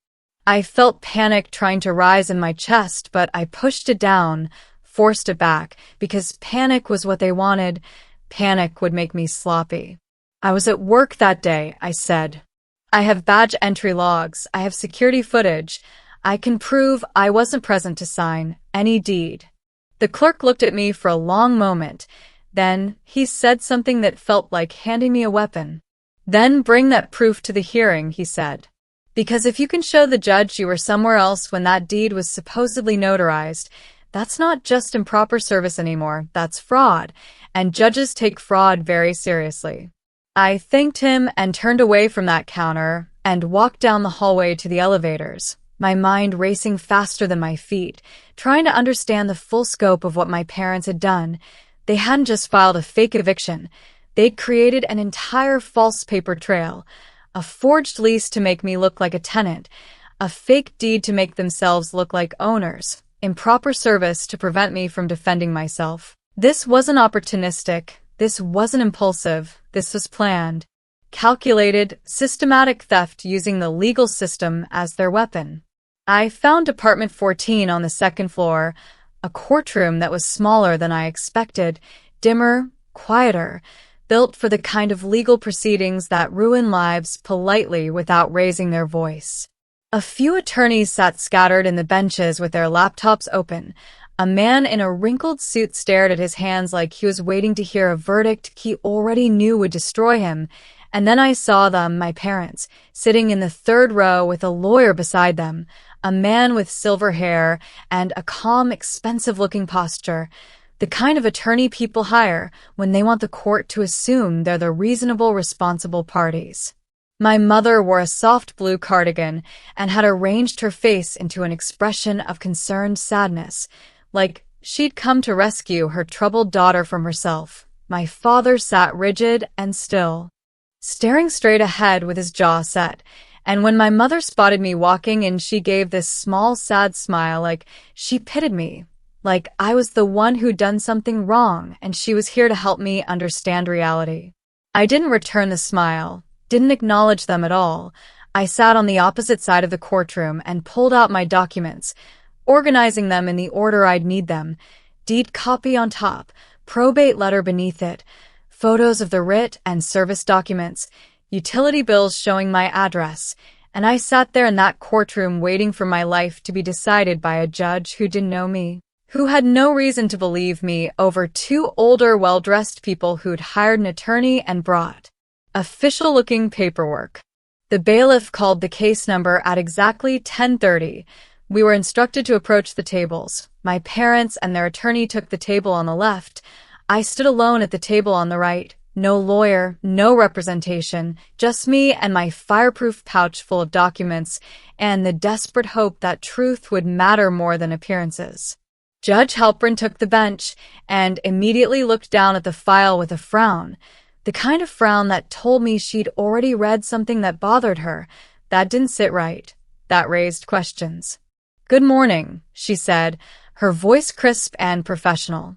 I felt panic trying to rise in my chest, but I pushed it down, forced it back, because panic was what they wanted. Panic would make me sloppy. I was at work that day, I said. I have badge entry logs. I have security footage. I can prove I wasn't present to sign any deed. The clerk looked at me for a long moment. Then he said something that felt like handing me a weapon. Then bring that proof to the hearing, he said. Because if you can show the judge you were somewhere else when that deed was supposedly notarized, that's not just improper service anymore, that's fraud, and judges take fraud very seriously. I thanked him and turned away from that counter and walked down the hallway to the elevators, my mind racing faster than my feet, trying to understand the full scope of what my parents had done. They hadn't just filed a fake eviction, they'd created an entire false paper trail, a forged lease to make me look like a tenant, a fake deed to make themselves look like owners, improper service to prevent me from defending myself. This wasn't opportunistic. This wasn't impulsive. This was planned. Calculated, systematic theft using the legal system as their weapon. I found apartment 14 on the second floor, a courtroom that was smaller than I expected, dimmer, quieter, built for the kind of legal proceedings that ruin lives politely without raising their voice. A few attorneys sat scattered in the benches with their laptops open. A man in a wrinkled suit stared at his hands like he was waiting to hear a verdict he already knew would destroy him. And then I saw them, my parents, sitting in the third row with a lawyer beside them, a man with silver hair and a calm, expensive-looking posture, the kind of attorney people hire when they want the court to assume they're the reasonable, responsible parties. My mother wore a soft blue cardigan and had arranged her face into an expression of concerned sadness, like she'd come to rescue her troubled daughter from herself. My father sat rigid and still, staring straight ahead with his jaw set, and when my mother spotted me walking in, she gave this small, sad smile like she pitied me, like I was the one who'd done something wrong and she was here to help me understand reality. I didn't return the smile, didn't acknowledge them at all. I sat on the opposite side of the courtroom and pulled out my documents, organizing them in the order I'd need them. Deed copy on top, probate letter beneath it, photos of the writ and service documents, utility bills showing my address, and I sat there in that courtroom waiting for my life to be decided by a judge who didn't know me, who had no reason to believe me, over two older, well-dressed people who'd hired an attorney and brought official-looking paperwork. The bailiff called the case number at exactly 10:30. We were instructed to approach the tables. My parents and their attorney took the table on the left. I stood alone at the table on the right. No lawyer, no representation, just me and my fireproof pouch full of documents and the desperate hope that truth would matter more than appearances. Judge Halpern took the bench and immediately looked down at the file with a frown, the kind of frown that told me she'd already read something that bothered her. That didn't sit right. That raised questions. "Good morning," she said, her voice crisp and professional.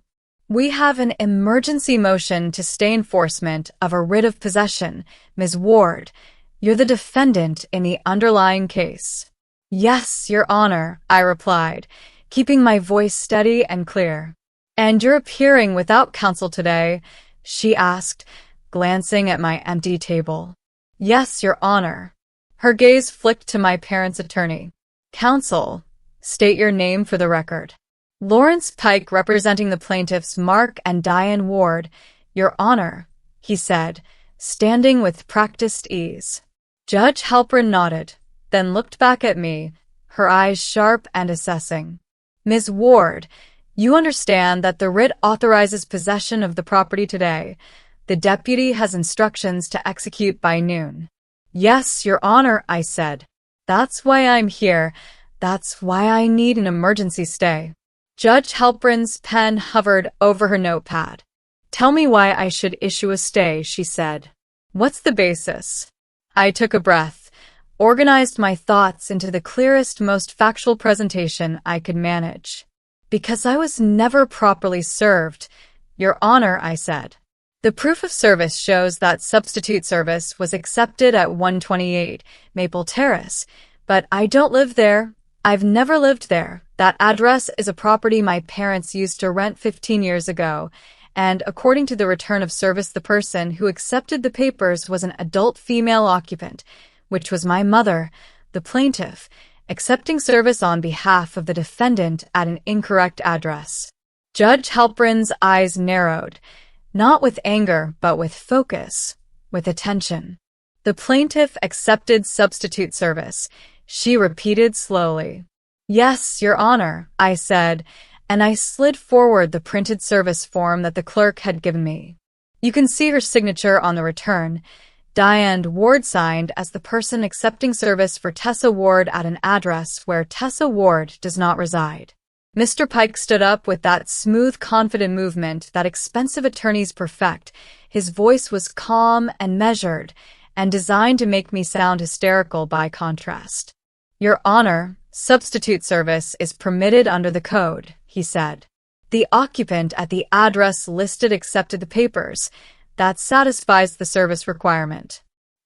"We have an emergency motion to stay enforcement of a writ of possession. Ms. Ward, you're the defendant in the underlying case." "Yes, Your Honor," I replied, keeping my voice steady and clear. "And you're appearing without counsel today?" she asked, glancing at my empty table. "Yes, Your Honor." Her gaze flicked to my parents' attorney. "Counsel, state your name for the record." "Lawrence Pike, representing the plaintiffs Mark and Diane Ward, Your Honor," he said, standing with practiced ease. Judge Halpern nodded, then looked back at me, her eyes sharp and assessing. "Ms. Ward, you understand that the writ authorizes possession of the property today. The deputy has instructions to execute by noon." "Yes, Your Honor," I said. "That's why I'm here. That's why I need an emergency stay." Judge Halpern's pen hovered over her notepad. "Tell me why I should issue a stay," she said. "What's the basis?" I took a breath, organized my thoughts into the clearest, most factual presentation I could manage. "Because I was never properly served, Your Honor," I said. "The proof of service shows that substitute service was accepted at 128 Maple Terrace, but I don't live there. I've never lived there. That address is a property my parents used to rent 15 years ago, and according to the return of service, the person who accepted the papers was an adult female occupant, which was my mother, the plaintiff, accepting service on behalf of the defendant at an incorrect address." Judge Halpern's eyes narrowed, not with anger, but with focus, with attention. "The plaintiff accepted substitute service," she repeated slowly. "Yes, Your Honor," I said, and I slid forward the printed service form that the clerk had given me. You can see her signature on the return. Diane Ward signed as the person accepting service for Tessa Ward at an address where Tessa Ward does not reside. Mr. Pike stood up with that smooth, confident movement that expensive attorneys perfect. His voice was calm and measured, and designed to make me sound hysterical by contrast. "Your Honor, substitute service is permitted under the code," he said. "The occupant at the address listed accepted the papers. That satisfies the service requirement."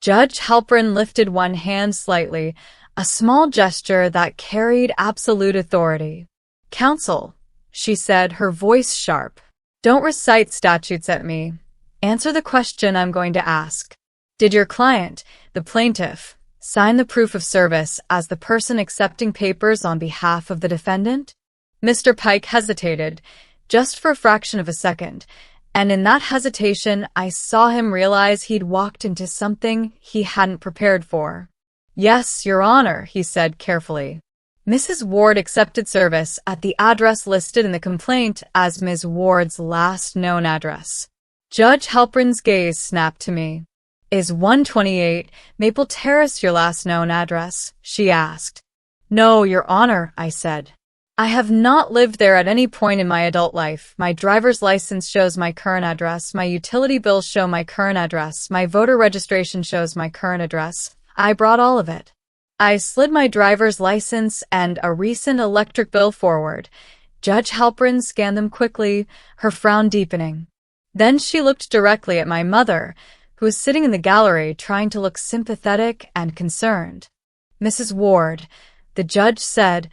Judge Halpern lifted one hand slightly, a small gesture that carried absolute authority. "Counsel," she said, her voice sharp. "Don't recite statutes at me. Answer the question I'm going to ask. Did your client, the plaintiff, sign the proof of service as the person accepting papers on behalf of the defendant?" Mr. Pike hesitated, just for a fraction of a second, and in that hesitation I saw him realize he'd walked into something he hadn't prepared for. "Yes, Your Honor," he said carefully. "Mrs. Ward accepted service at the address listed in the complaint as Ms. Ward's last known address." Judge Halpern's gaze snapped to me. "Is 128 Maple Terrace your last known address?" she asked. "No, Your Honor," I said. "I have not lived there at any point in my adult life. My driver's license shows my current address, my utility bills show my current address, my voter registration shows my current address. I brought all of it." I slid my driver's license and a recent electric bill forward. Judge Halpern scanned them quickly, her frown deepening. Then she looked directly at my mother, who was sitting in the gallery trying to look sympathetic and concerned. "Mrs. Ward," the judge said,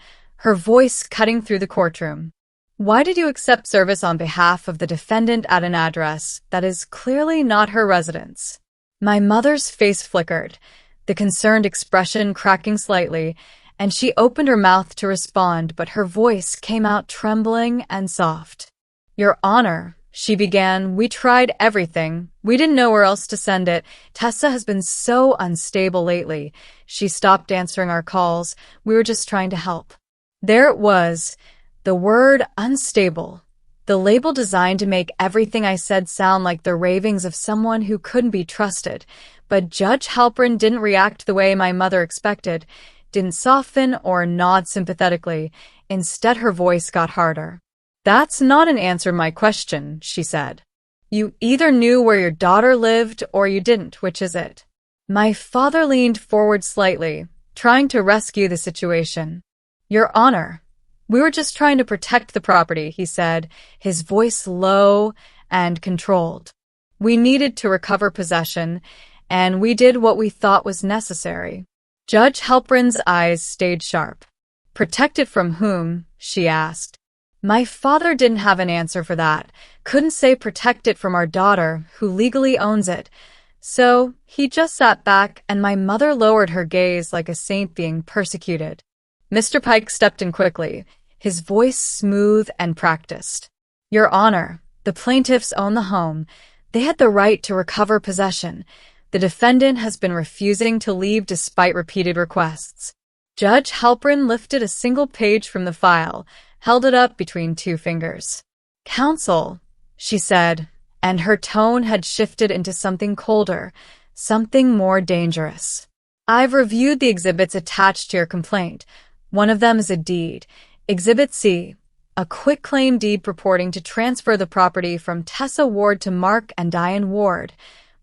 her voice cutting through the courtroom, "why did you accept service on behalf of the defendant at an address that is clearly not her residence?" My mother's face flickered, the concerned expression cracking slightly, and she opened her mouth to respond, but her voice came out trembling and soft. "Your Honor," she began, "we tried everything. We didn't know where else to send it. Tessa has been so unstable lately. She stopped answering our calls. We were just trying to help." There it was, the word unstable, the label designed to make everything I said sound like the ravings of someone who couldn't be trusted. But Judge Halpern didn't react the way my mother expected, didn't soften or nod sympathetically. Instead, her voice got harder. "That's not an answer to my question," she said. "You either knew where your daughter lived or you didn't. Which is it?" My father leaned forward slightly, trying to rescue the situation. "Your Honor, we were just trying to protect the property," he said, his voice low and controlled. "We needed to recover possession, and we did what we thought was necessary." Judge Halpern's eyes stayed sharp. "Protect it from whom?" she asked. My father didn't have an answer for that, couldn't say protect it from our daughter, who legally owns it. So he just sat back, and my mother lowered her gaze like a saint being persecuted. Mr. Pike stepped in quickly, his voice smooth and practiced. "Your Honor, the plaintiffs own the home. They had the right to recover possession. The defendant has been refusing to leave despite repeated requests." Judge Halpern lifted a single page from the file, held it up between two fingers. "Counsel," she said, and her tone had shifted into something colder, something more dangerous. "I've reviewed the exhibits attached to your complaint. One of them is a deed. Exhibit C, a quitclaim deed purporting to transfer the property from Tessa Ward to Mark and Diane Ward,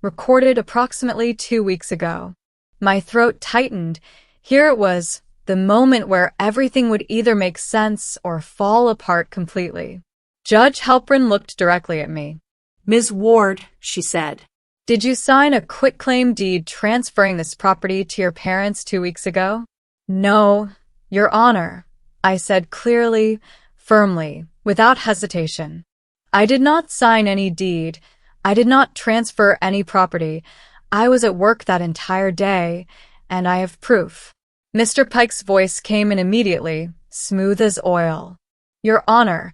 recorded approximately 2 weeks ago." My throat tightened. Here it was, the moment where everything would either make sense or fall apart completely. Judge Halpern looked directly at me. "Ms. Ward," she said, "Did you sign a quitclaim deed transferring this property to your parents 2 weeks ago?" "No, Your Honor," I said clearly, firmly, without hesitation. "I did not sign any deed. I did not transfer any property. I was at work that entire day, and I have proof." Mr. Pike's voice came in immediately, smooth as oil. "Your Honor,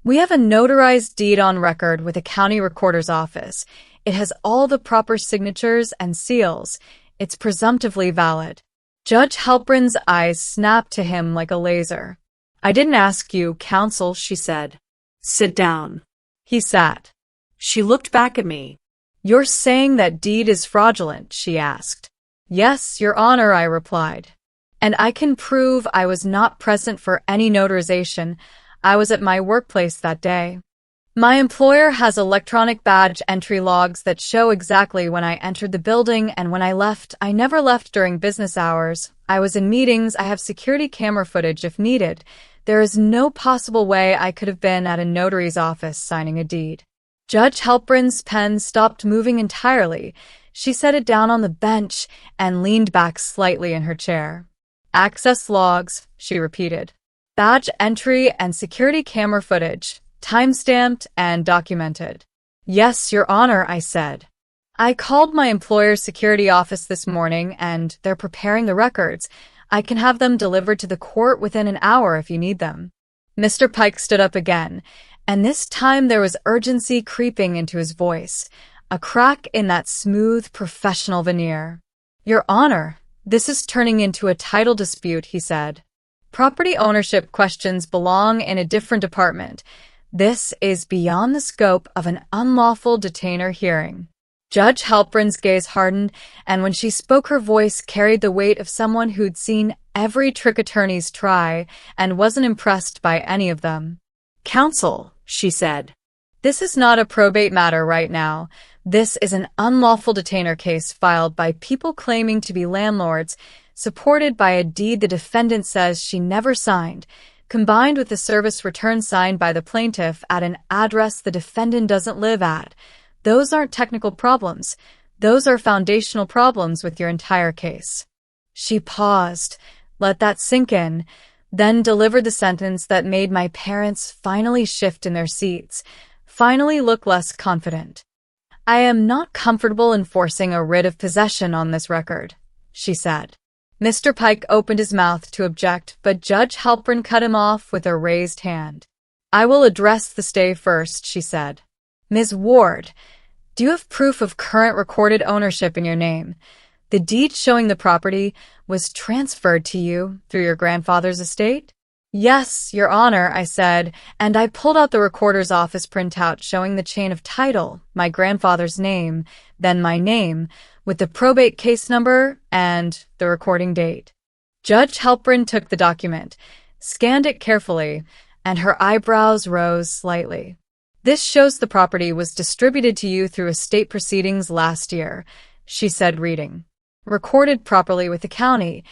we have a notarized deed on record with the county recorder's office. It has all the proper signatures and seals. It's presumptively valid." Judge Halpern's eyes snapped to him like a laser. "I didn't ask you, counsel," she said. "Sit down." He sat. She looked back at me. "You're saying that deed is fraudulent?" she asked. "Yes, Your Honor," I replied. "And I can prove I was not present for any notarization. I was at my workplace that day. My employer has electronic badge entry logs that show exactly when I entered the building and when I left. I never left during business hours. I was in meetings. I have security camera footage if needed. There is no possible way I could have been at a notary's office signing a deed." Judge Halpern's pen stopped moving entirely. She set it down on the bench and leaned back slightly in her chair. Access logs, she repeated. Badge entry and security camera footage, time-stamped and documented. Yes, Your Honor, I said. I called my employer's security office this morning and they're preparing the records. I can have them delivered to the court within an hour if you need them. Mr. Pike stood up again, and this time there was urgency creeping into his voice, a crack in that smooth, professional veneer. Your Honor, this is turning into a title dispute, he said. Property ownership questions belong in a different department. This is beyond the scope of an unlawful detainer hearing. Judge Halperin's gaze hardened, and when she spoke her voice carried the weight of someone who'd seen every trick attorneys try and wasn't impressed by any of them. Counsel, she said. This is not a probate matter right now. This is an unlawful detainer case filed by people claiming to be landlords, supported by a deed the defendant says she never signed, combined with the service return signed by the plaintiff at an address the defendant doesn't live at. Those aren't technical problems. Those are foundational problems with your entire case. She paused, let that sink in, then delivered the sentence that made my parents finally shift in their seats, finally look less confident. I am not comfortable enforcing a writ of possession on this record, she said. Mr. Pike opened his mouth to object, but Judge Halperin cut him off with a raised hand. I will address the stay first, she said. Ms. Ward, do you have proof of current recorded ownership in your name? The deed showing the property was transferred to you through your grandfather's estate? Yes, Your Honor, I said, and I pulled out the recorder's office printout showing the chain of title, my grandfather's name, then my name, with the probate case number and the recording date. Judge Halperin took the document, scanned it carefully, and her eyebrows rose slightly. This shows the property was distributed to you through estate proceedings last year, she said, reading. Recorded properly with the county,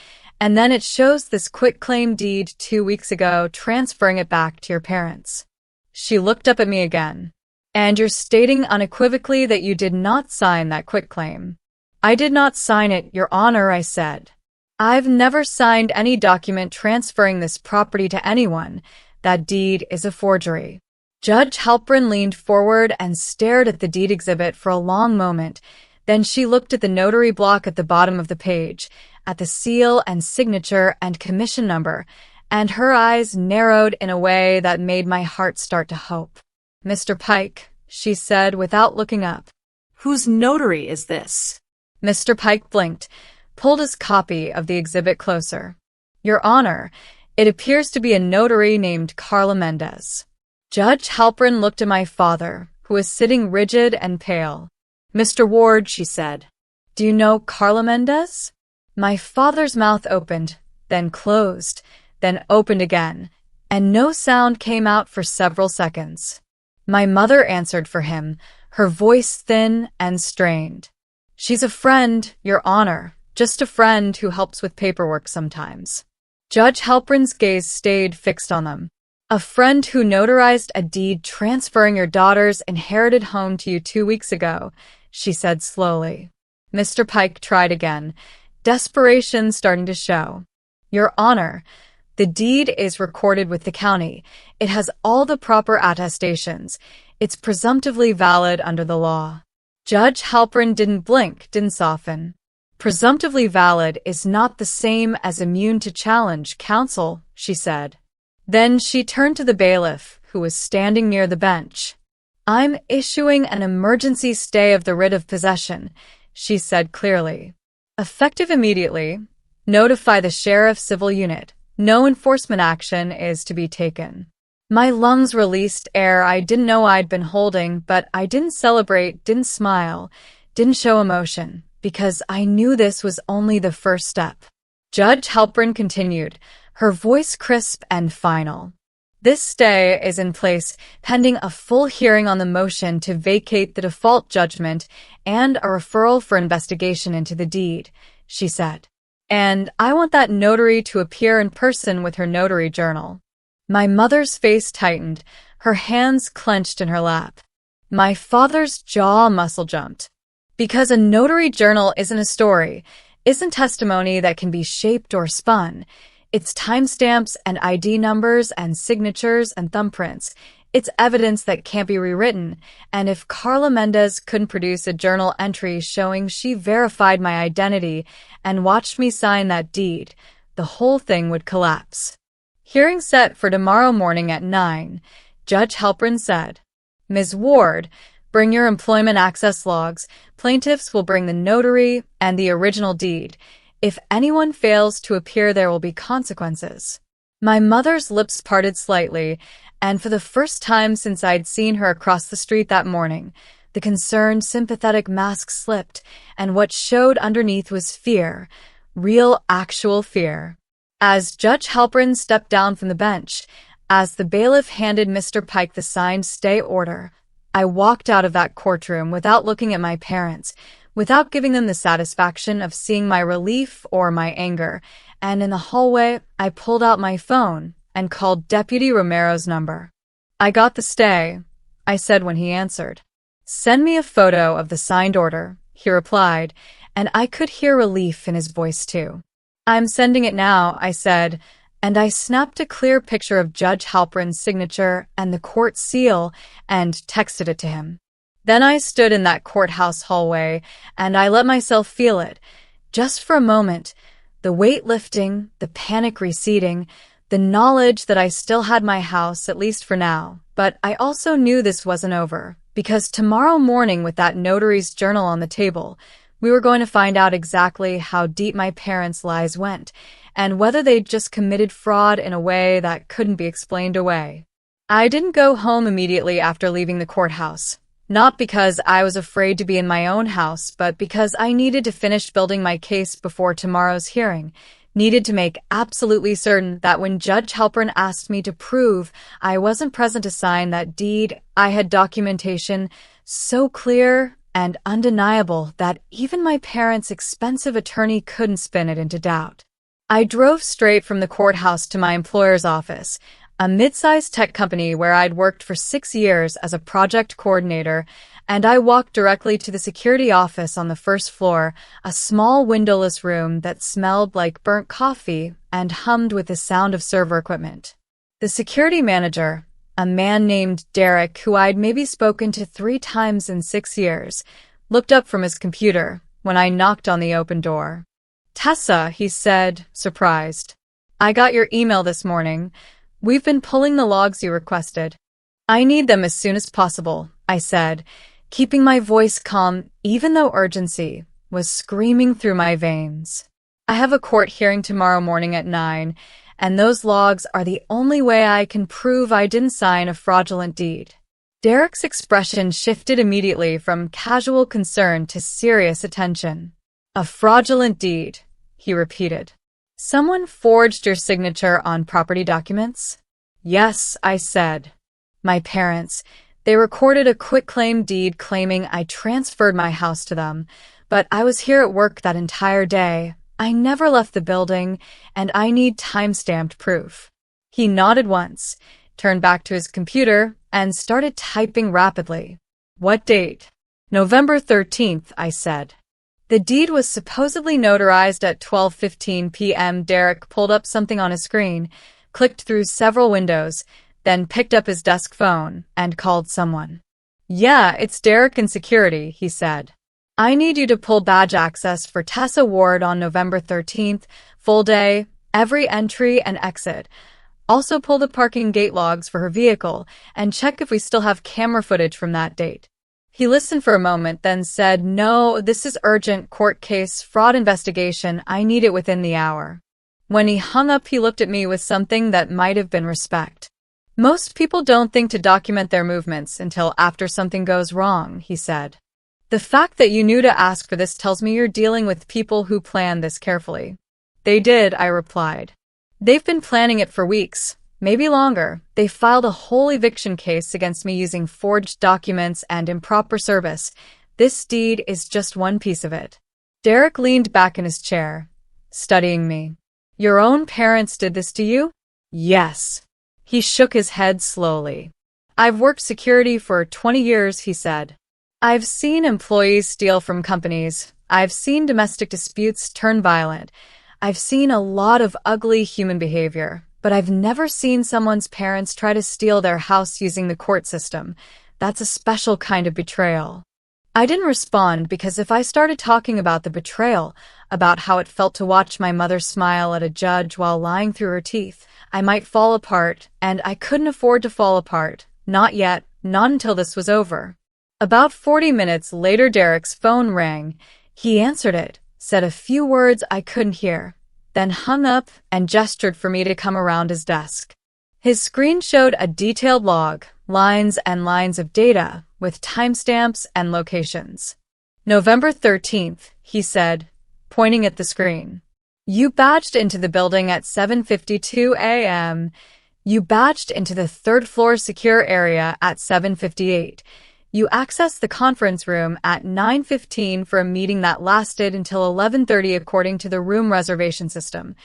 and then it shows this quitclaim deed 2 weeks ago transferring it back to your parents. She looked up at me again. And you're stating unequivocally that you did not sign that quitclaim. I did not sign it, Your Honor, I said. I've never signed any document transferring this property to anyone. That deed is a forgery. Judge Halperin leaned forward and stared at the deed exhibit for a long moment. Then she looked at the notary block at the bottom of the page, at the seal and signature and commission number, and her eyes narrowed in a way that made my heart start to hope. Mr. Pike, she said without looking up. Whose notary is this? Mr. Pike blinked, pulled his copy of the exhibit closer. Your Honor, it appears to be a notary named Carla Mendez. Judge Halperin looked at my father, who was sitting rigid and pale. Mr. Ward, she said. Do you know Carla Mendez? My father's mouth opened, then closed, then opened again, and no sound came out for several seconds. My mother answered for him, her voice thin and strained. She's a friend, Your Honor, just a friend who helps with paperwork sometimes. Judge Halperin's gaze stayed fixed on them. A friend who notarized a deed transferring your daughter's inherited home to you 2 weeks ago, she said slowly. Mr. Pike tried again, desperation starting to show. Your Honor, the deed is recorded with the county. It has all the proper attestations. It's presumptively valid under the law. Judge Halperin didn't blink, didn't soften. Presumptively valid is not the same as immune to challenge, counsel, she said. Then she turned to the bailiff, who was standing near the bench. I'm issuing an emergency stay of the writ of possession, she said clearly. Effective immediately. Notify the sheriff's civil unit. No enforcement action is to be taken. My lungs released air I didn't know I'd been holding, but I didn't celebrate, didn't smile, didn't show emotion, because I knew this was only the first step. Judge Halperin continued, her voice crisp and final. This stay is in place pending a full hearing on the motion to vacate the default judgment and a referral for investigation into the deed, she said. And I want that notary to appear in person with her notary journal. My mother's face tightened, her hands clenched in her lap. My father's jaw muscle jumped. Because a notary journal isn't a story, isn't testimony that can be shaped or spun. It's timestamps and ID numbers and signatures and thumbprints. It's evidence that can't be rewritten, and if Carla Mendez couldn't produce a journal entry showing she verified my identity and watched me sign that deed, the whole thing would collapse. Hearing set for tomorrow morning at 9, Judge Halpern said, "Ms. Ward, bring your employment access logs. Plaintiffs will bring the notary and the original deed. If anyone fails to appear, there will be consequences." My mother's lips parted slightly, and for the first time since I'd seen her across the street that morning, the concerned, sympathetic mask slipped, and what showed underneath was fear, real, actual fear. As Judge Halpern stepped down from the bench, as the bailiff handed Mr. Pike the signed stay order, I walked out of that courtroom without looking at my parents, without giving them the satisfaction of seeing my relief or my anger, and in the hallway, I pulled out my phone and called Deputy Romero's number. "I got the stay," I said when he answered. "Send me a photo of the signed order," he replied, and I could hear relief in his voice too. "I'm sending it now," I said, and I snapped a clear picture of Judge Halpern's signature and the court seal and texted it to him. Then I stood in that courthouse hallway, and I let myself feel it, just for a moment, the weight lifting, the panic receding, the knowledge that I still had my house, at least for now. But I also knew this wasn't over, because tomorrow morning with that notary's journal on the table, we were going to find out exactly how deep my parents' lies went, and whether they'd just committed fraud in a way that couldn't be explained away. I didn't go home immediately after leaving the courthouse. Not because I was afraid to be in my own house, but because I needed to finish building my case before tomorrow's hearing, needed to make absolutely certain that when Judge Halpern asked me to prove I wasn't present to sign that deed, I had documentation so clear and undeniable that even my parents' expensive attorney couldn't spin it into doubt. I drove straight from the courthouse to my employer's office, a mid-sized tech company where I'd worked for 6 years as a project coordinator, and I walked directly to the security office on the first floor, a small windowless room that smelled like burnt coffee and hummed with the sound of server equipment. The security manager, a man named Derek, who I'd maybe spoken to 3 times in 6 years, looked up from his computer when I knocked on the open door. "Tessa," he said, surprised. "I got your email this morning. We've been pulling the logs you requested." "I need them as soon as possible," I said, keeping my voice calm even though urgency was screaming through my veins. "I have a court hearing tomorrow morning at 9, and those logs are the only way I can prove I didn't sign a fraudulent deed." Derek's expression shifted immediately from casual concern to serious attention. "A fraudulent deed," he repeated. "Someone forged your signature on property documents?" "Yes," I said. "My parents. They recorded a quitclaim deed claiming I transferred my house to them, but I was here at work that entire day. I never left the building, and I need time-stamped proof." He nodded once, turned back to his computer, and started typing rapidly. "What date?" "November 13th, I said. The deed was supposedly notarized at 12:15 p.m. Derek pulled up something on his screen, clicked through several windows, then picked up his desk phone and called someone. "Yeah, it's Derek in security," he said. "I need you to pull badge access for Tessa Ward on November 13th, full day, every entry and exit. Also pull the parking gate logs for her vehicle and check if we still have camera footage from that date." He listened for a moment, then said, "No, this is urgent, court case, fraud investigation. I need it within the hour." When he hung up, he looked at me with something that might have been respect. "Most people don't think to document their movements until after something goes wrong," he said. "The fact that you knew to ask for this tells me you're dealing with people who plan this carefully." "They did," I replied. "They've been planning it for weeks. Maybe longer. They filed a whole eviction case against me using forged documents and improper service. This deed is just one piece of it." Derek leaned back in his chair, studying me. "Your own parents did this to you?" "Yes." He shook his head slowly. "I've worked security for 20 years, he said. I've seen employees steal from companies. I've seen domestic disputes turn violent. I've seen a lot of ugly human behavior, but I've never seen someone's parents try to steal their house using the court system. That's a special kind of betrayal. I didn't respond because if I started talking about the betrayal, about how it felt to watch my mother smile at a judge while lying through her teeth, I might fall apart, and I couldn't afford to fall apart. Not yet, not until this was over. About 40 minutes later, Derek's phone rang. He answered it, said a few words I couldn't hear, then hung up and gestured for me to come around his desk. His screen showed a detailed log, lines and lines of data, with timestamps and locations. November 13th, he said, pointing at the screen. You badged into the building at 7:52 a.m. You badged into the third-floor secure area at 7:58. You accessed the conference room at 9:15 for a meeting that lasted until 11:30 according to the room reservation system.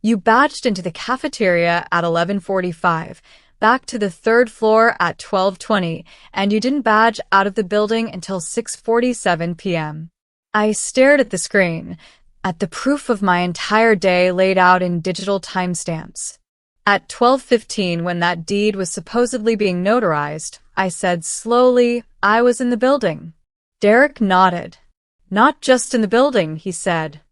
You badged into the cafeteria at 11:45, back to the third floor at 12:20, and you didn't badge out of the building until 6:47 p.m. I stared at the screen, at the proof of my entire day laid out in digital timestamps. At 12:15, when that deed was supposedly being notarized, I said slowly, I was in the building. Derek nodded. Not just in the building, he said.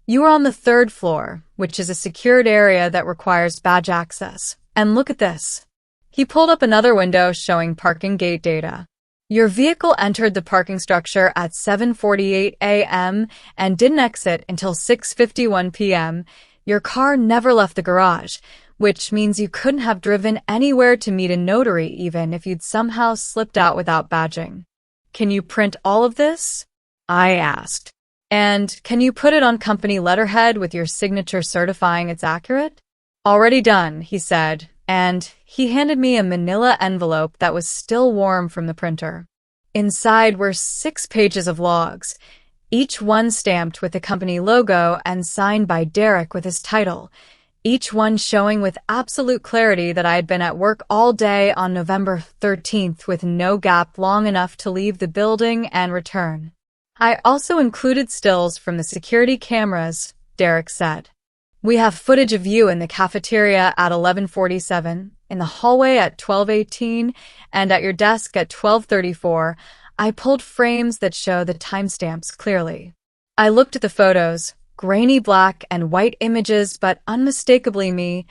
You were on the third floor, which is a secured area that requires badge access. And look at this. He pulled up another window showing parking gate data. Your vehicle entered the parking structure at 7:48 a.m. and didn't exit until 6:51 p.m. Your car never left the garage, which means you couldn't have driven anywhere to meet a notary even if you'd somehow slipped out without badging. Can you print all of this? I asked. And can you put it on company letterhead with your signature certifying it's accurate? Already done, he said, and he handed me a manila envelope that was still warm from the printer. Inside were 6 pages of logs, each one stamped with the company logo and signed by Derek with his title, each one showing with absolute clarity that I had been at work all day on November 13th with no gap long enough to leave the building and return. I also included stills from the security cameras, Derek said. We have footage of you in the cafeteria at 11:47, in the hallway at 12:18, and at your desk at 12:34. I pulled frames that show the timestamps clearly. I looked at the photos, grainy black and white images, but unmistakably me,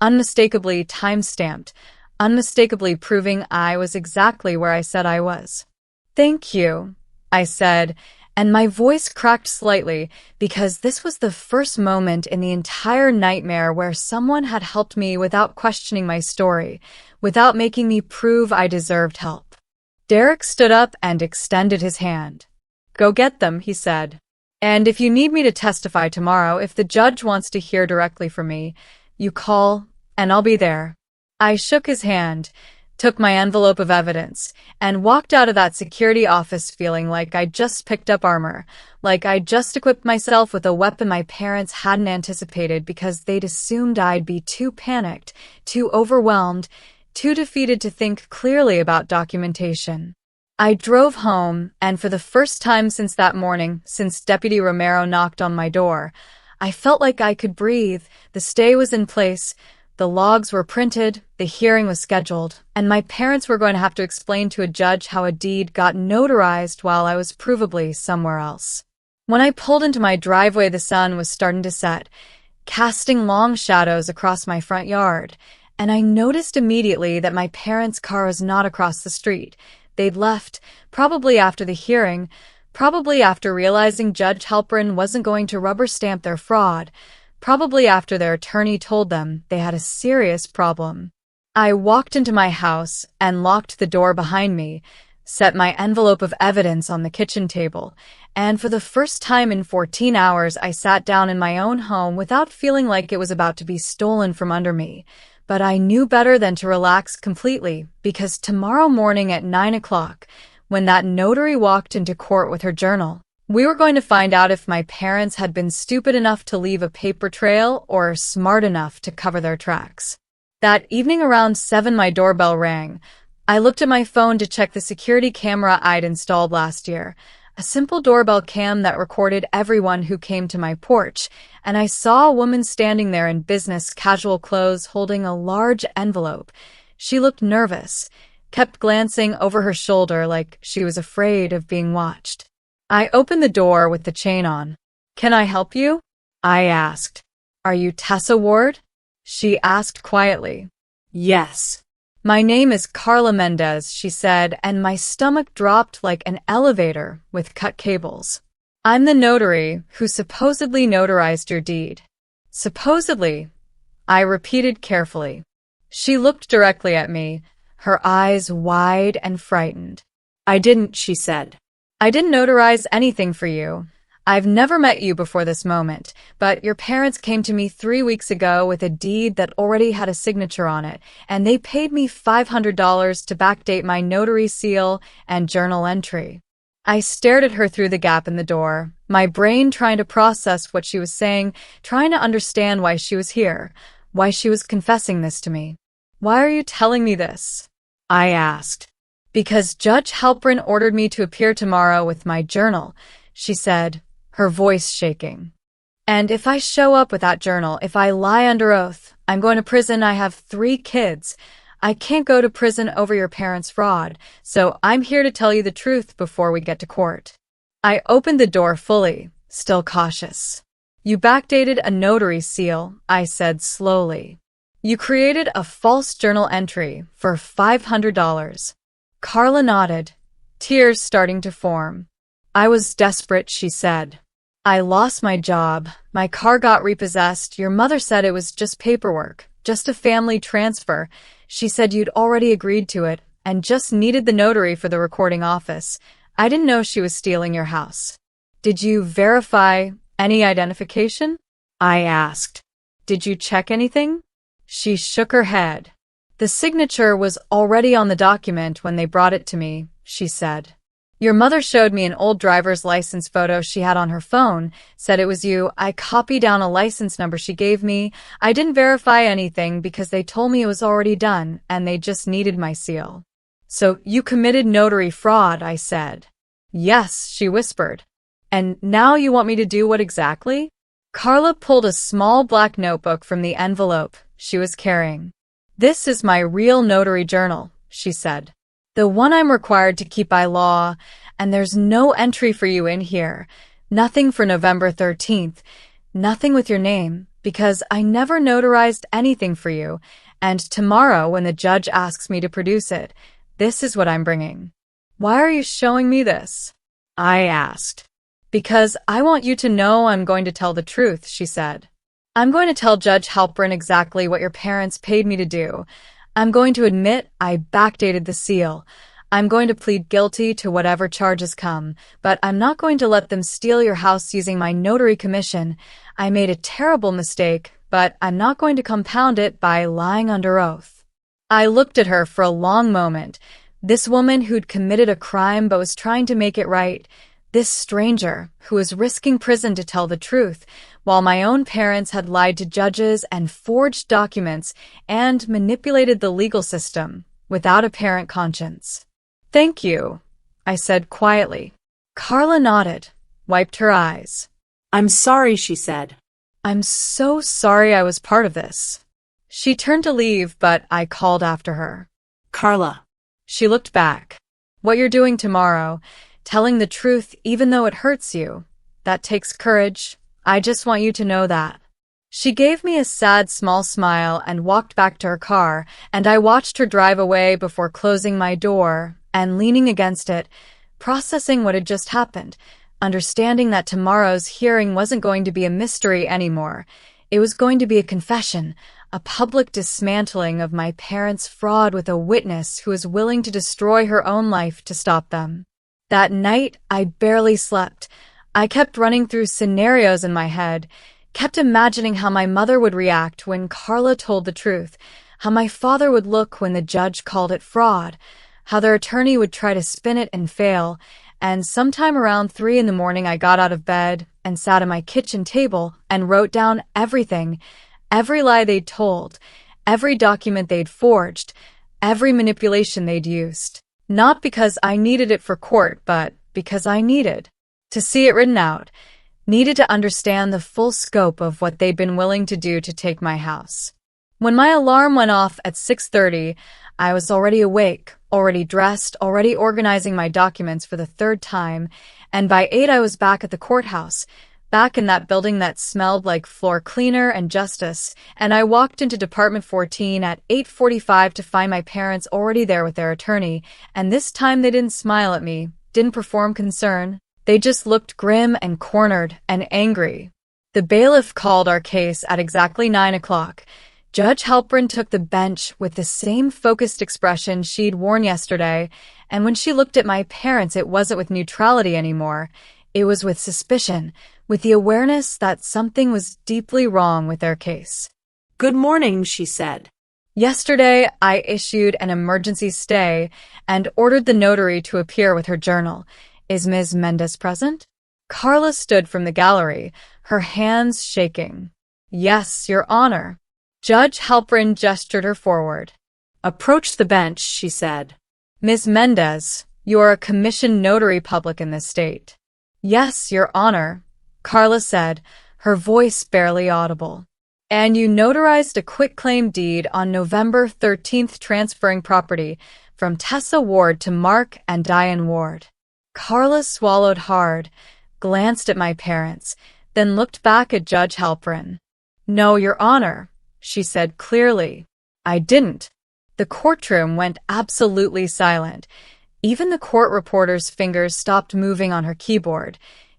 unmistakably time-stamped, unmistakably proving I was exactly where I said I was. Thank you, I said, and my voice cracked slightly because this was the first moment in the entire nightmare where someone had helped me without questioning my story, without making me prove I deserved help. Derek stood up and extended his hand. Go get them, he said. And if you need me to testify tomorrow, if the judge wants to hear directly from me, you call, and I'll be there. I shook his hand, took my envelope of evidence, and walked out of that security office feeling like I'd just picked up armor, like I'd just equipped myself with a weapon my parents hadn't anticipated because they'd assumed I'd be too panicked, too overwhelmed, too defeated to think clearly about documentation. I drove home, and for the first time since that morning, since Deputy Romero knocked on my door, I felt like I could breathe. The stay was in place, the logs were printed, the hearing was scheduled, and my parents were going to have to explain to a judge how a deed got notarized while I was provably somewhere else. When I pulled into my driveway, the sun was starting to set, casting long shadows across my front yard, and I noticed immediately that my parents' car was not across the street. They'd left, probably after the hearing, probably after realizing Judge Halperin wasn't going to rubber stamp their fraud, probably after their attorney told them they had a serious problem. I walked into my house and locked the door behind me, set my envelope of evidence on the kitchen table, and for the first time in 14 hours I sat down in my own home without feeling like it was about to be stolen from under me. But I knew better than to relax completely, because tomorrow morning at 9 o'clock, when that notary walked into court with her journal, we were going to find out if my parents had been stupid enough to leave a paper trail or smart enough to cover their tracks. That evening around 7, my doorbell rang. I looked at my phone to check the security camera I'd installed last year, a simple doorbell cam that recorded everyone who came to my porch, and I saw a woman standing there in business casual clothes holding a large envelope. She looked nervous, kept glancing over her shoulder like she was afraid of being watched. I opened the door with the chain on. "Can I help you?" I asked. "Are you Tessa Ward?" She asked quietly. Yes. "My name is Carla Mendez," she said, and my stomach dropped like an elevator with cut cables. "I'm the notary who supposedly notarized your deed." "Supposedly," I repeated carefully. She looked directly at me, her eyes wide and frightened. I didn't, she said. "I didn't notarize anything for you. I've never met you before this moment, but your parents came to me 3 weeks ago with a deed that already had a signature on it, and they paid me $500 to backdate my notary seal and journal entry." I stared at her through the gap in the door, my brain trying to process what she was saying, trying to understand why she was here, why she was confessing this to me. "Why are you telling me this?" I asked. "Because Judge Halprin ordered me to appear tomorrow with my journal," she said, her voice shaking. "And if I show up with that journal, if I lie under oath, I'm going to prison. I have 3 kids. I can't go to prison over your parents' fraud, so I'm here to tell you the truth before we get to court." I opened the door fully, still cautious. "You backdated a notary seal," I said slowly. "You created a false journal entry for $500. Carla nodded, tears starting to form. "I was desperate," she said. "I lost my job. My car got repossessed. Your mother said it was just paperwork, just a family transfer. She said you'd already agreed to it and just needed the notary for the recording office. I didn't know she was stealing your house." "Did you verify any identification?" I asked. "Did you check anything?" She shook her head. "The signature was already on the document when they brought it to me," she said. "Your mother showed me an old driver's license photo she had on her phone, said it was you. I copied down a license number she gave me. I didn't verify anything because they told me it was already done and they just needed my seal." "So you committed notary fraud," I said. "Yes," she whispered. "And now you want me to do what exactly?" Carla pulled a small black notebook from the envelope she was carrying. "This is my real notary journal," she said. "The one I'm required to keep by law, and there's no entry for you in here. Nothing for November 13th. Nothing with your name, because I never notarized anything for you, and tomorrow when the judge asks me to produce it, this is what I'm bringing." "Why are you showing me this?" I asked. "Because I want you to know I'm going to tell the truth," she said. "I'm going to tell Judge Halprin exactly what your parents paid me to do. I'm going to admit I backdated the seal. I'm going to plead guilty to whatever charges come, but I'm not going to let them steal your house using my notary commission. I made a terrible mistake, but I'm not going to compound it by lying under oath." I looked at her for a long moment. This woman who'd committed a crime but was trying to make it right. This stranger who was risking prison to tell the truth, while my own parents had lied to judges and forged documents and manipulated the legal system without a parent conscience. "Thank you," I said quietly. Carla nodded, wiped her eyes. "I'm sorry," she said. "I'm so sorry I was part of this." She turned to leave, but I called after her. "Carla." She looked back. "What you're doing tomorrow, telling the truth even though it hurts you, that takes courage. I just want you to know that." She gave me a sad small smile and walked back to her car, and I watched her drive away before closing my door and leaning against it, processing what had just happened, understanding that tomorrow's hearing wasn't going to be a mystery anymore. It was going to be a confession, a public dismantling of my parents' fraud with a witness who was willing to destroy her own life to stop them. That night, I barely slept. I kept running through scenarios in my head, kept imagining how my mother would react when Carla told the truth, how my father would look when the judge called it fraud, how their attorney would try to spin it and fail, and sometime around 3 in the morning I got out of bed and sat at my kitchen table and wrote down everything, every lie they'd told, every document they'd forged, every manipulation they'd used. Not because I needed it for court, but because I needed to see it written out, needed to understand the full scope of what they'd been willing to do to take my house. When my alarm went off at 6:30, I was already awake, already dressed, already organizing my documents for the third time, and by 8 I was back at the courthouse, back in that building that smelled like floor cleaner and justice, and I walked into Department 14 at 8:45 to find my parents already there with their attorney, and this time they didn't smile at me, didn't perform concern. They just looked grim and cornered and angry. The bailiff called our case at exactly 9 o'clock. Judge Halpern took the bench with the same focused expression she'd worn yesterday, and when she looked at my parents, it wasn't with neutrality anymore. It was with suspicion, with the awareness that something was deeply wrong with their case. Good morning, she said. Yesterday, I issued an emergency stay and ordered the notary to appear with her journal. Is Ms. Mendez present? Carla stood from the gallery, her hands shaking. Yes, Your Honor. Judge Halpern gestured her forward. Approach the bench, she said. Ms. Mendez, you are a commissioned notary public in this state. Yes, Your Honor, Carla said, her voice barely audible. And you notarized a quitclaim deed on November 13th transferring property from Tessa Ward to Mark and Diane Ward. Carla swallowed hard, glanced at my parents, then looked back at Judge Halpern. No, Your Honor, she said clearly. I didn't. The courtroom went absolutely silent. Even the court reporter's fingers stopped moving on her keyboard.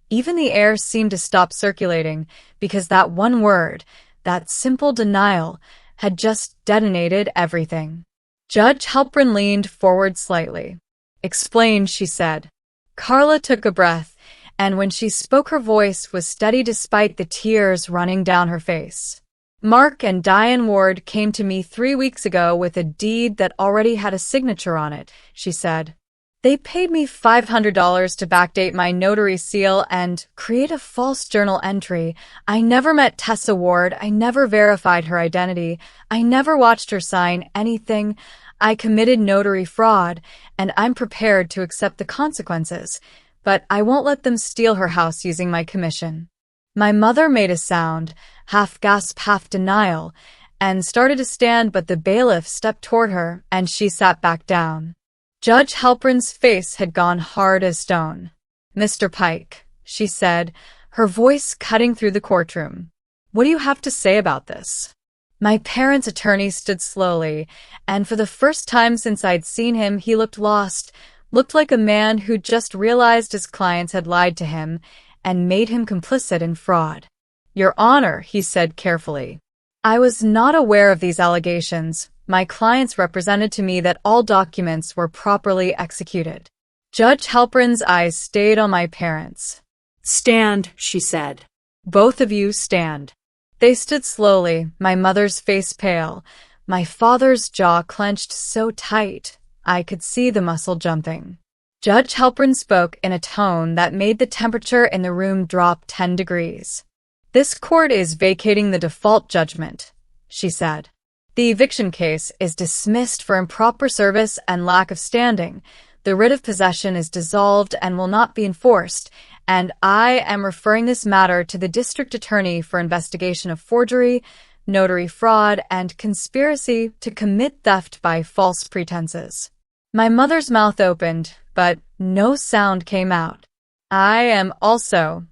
Even the air seemed to stop circulating because that one word, that simple denial, had just detonated everything. Judge Halpern leaned forward slightly. Explain, she said. Carla took a breath, and when she spoke her voice was steady despite the tears running down her face. Mark and Diane Ward came to me 3 weeks ago with a deed that already had a signature on it, she said. They paid me $500 to backdate my notary seal and create a false journal entry. I never met Tessa Ward. I never verified her identity. I never watched her sign anything. I committed notary fraud, and I'm prepared to accept the consequences, but I won't let them steal her house using my commission. My mother made a sound, half gasp, half denial, and started to stand, but the bailiff stepped toward her, and she sat back down. Judge Halpern's face had gone hard as stone. Mr. Pike, she said, her voice cutting through the courtroom. What do you have to say about this? My parents' attorney stood slowly, and for the first time since I'd seen him, he looked lost, looked like a man who'd just realized his clients had lied to him and made him complicit in fraud. Your Honor, he said carefully, I was not aware of these allegations. My clients represented to me that all documents were properly executed. Judge Halpern's eyes stayed on my parents. Stand, she said. Both of you stand. They stood slowly, my mother's face pale, my father's jaw clenched so tight I could see the muscle jumping. Judge Halpern spoke in a tone that made the temperature in the room drop 10 degrees. This court is vacating the default judgment, she said. The eviction case is dismissed for improper service and lack of standing. The writ of possession is dissolved and will not be enforced, and I am referring this matter to the district attorney for investigation of forgery, notary fraud, and conspiracy to commit theft by false pretenses. My mother's mouth opened, but no sound came out. I am also,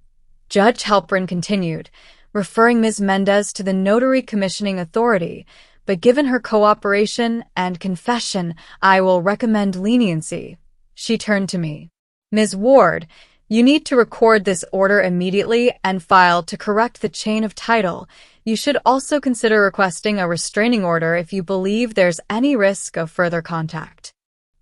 Judge Halpern continued, referring Ms. Mendez to the notary commissioning authority, but given her cooperation and confession, I will recommend leniency. She turned to me. Ms. Ward, you need to record this order immediately and file to correct the chain of title. You should also consider requesting a restraining order if you believe there's any risk of further contact.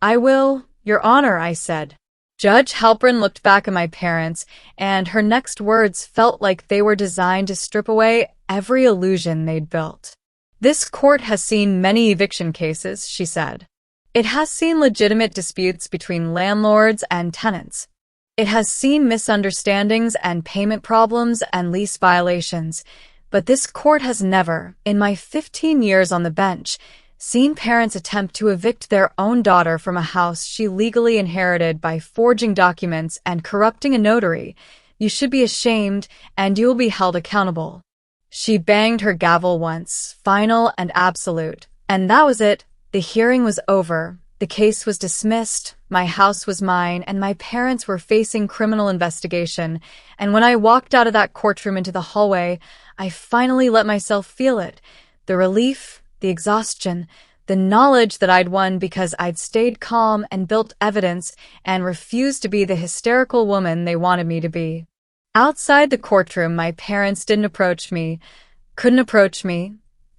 I will, Your Honor, I said. Judge Halpern looked back at my parents, and her next words felt like they were designed to strip away every illusion they'd built. This court has seen many eviction cases, she said. It has seen legitimate disputes between landlords and tenants. It has seen misunderstandings and payment problems and lease violations, but this court has never, in my 15 years on the bench, Seen parents attempt to evict their own daughter from a house she legally inherited by forging documents and corrupting a notary. You should be ashamed, and you will be held accountable. She banged her gavel once, final and absolute. And that was it. The hearing was over. The case was dismissed. My house was mine, and my parents were facing criminal investigation. And when I walked out of that courtroom into the hallway, I finally let myself feel it. The relief, the exhaustion, the knowledge that I'd won because I'd stayed calm and built evidence and refused to be the hysterical woman they wanted me to be. Outside the courtroom, my parents couldn't approach me.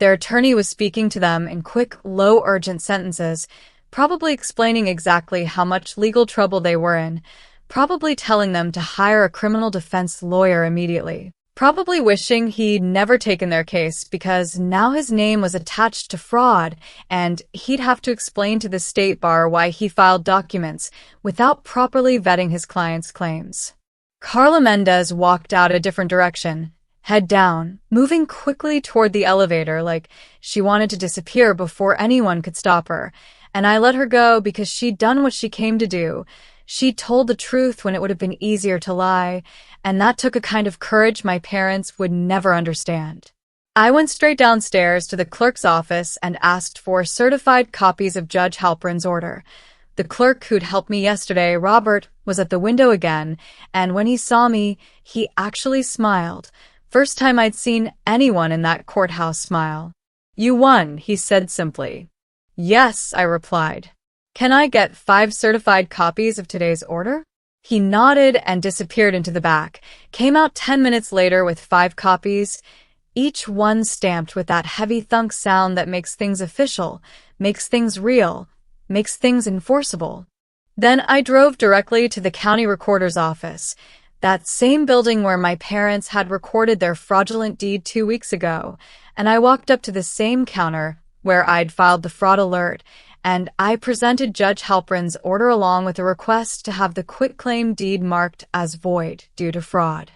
Their attorney was speaking to them in quick, low, urgent sentences, probably explaining exactly how much legal trouble they were in, probably telling them to hire a criminal defense lawyer immediately. Probably wishing he'd never taken their case because now his name was attached to fraud and he'd have to explain to the state bar why he filed documents without properly vetting his client's claims. Carla Mendez walked out a different direction, head down, moving quickly toward the elevator like she wanted to disappear before anyone could stop her, and I let her go because she'd done what she came to do. She told the truth when it would have been easier to lie, and that took a kind of courage my parents would never understand. I went straight downstairs to the clerk's office and asked for certified copies of Judge Halperin's order. The clerk who'd helped me yesterday, Robert, was at the window again, and when he saw me, he actually smiled. First time I'd seen anyone in that courthouse smile. "You won," he said simply. "Yes," I replied. "Can I get 5 certified copies of today's order?" He nodded and disappeared into the back, came out 10 minutes later with 5 copies, each one stamped with that heavy thunk sound that makes things official, makes things real, makes things enforceable. Then I drove directly to the county recorder's office, that same building where my parents had recorded their fraudulent deed 2 weeks ago, and I walked up to the same counter where I'd filed the fraud alert, and I presented Judge Halperin's order along with a request to have the quitclaim deed marked as void due to fraud.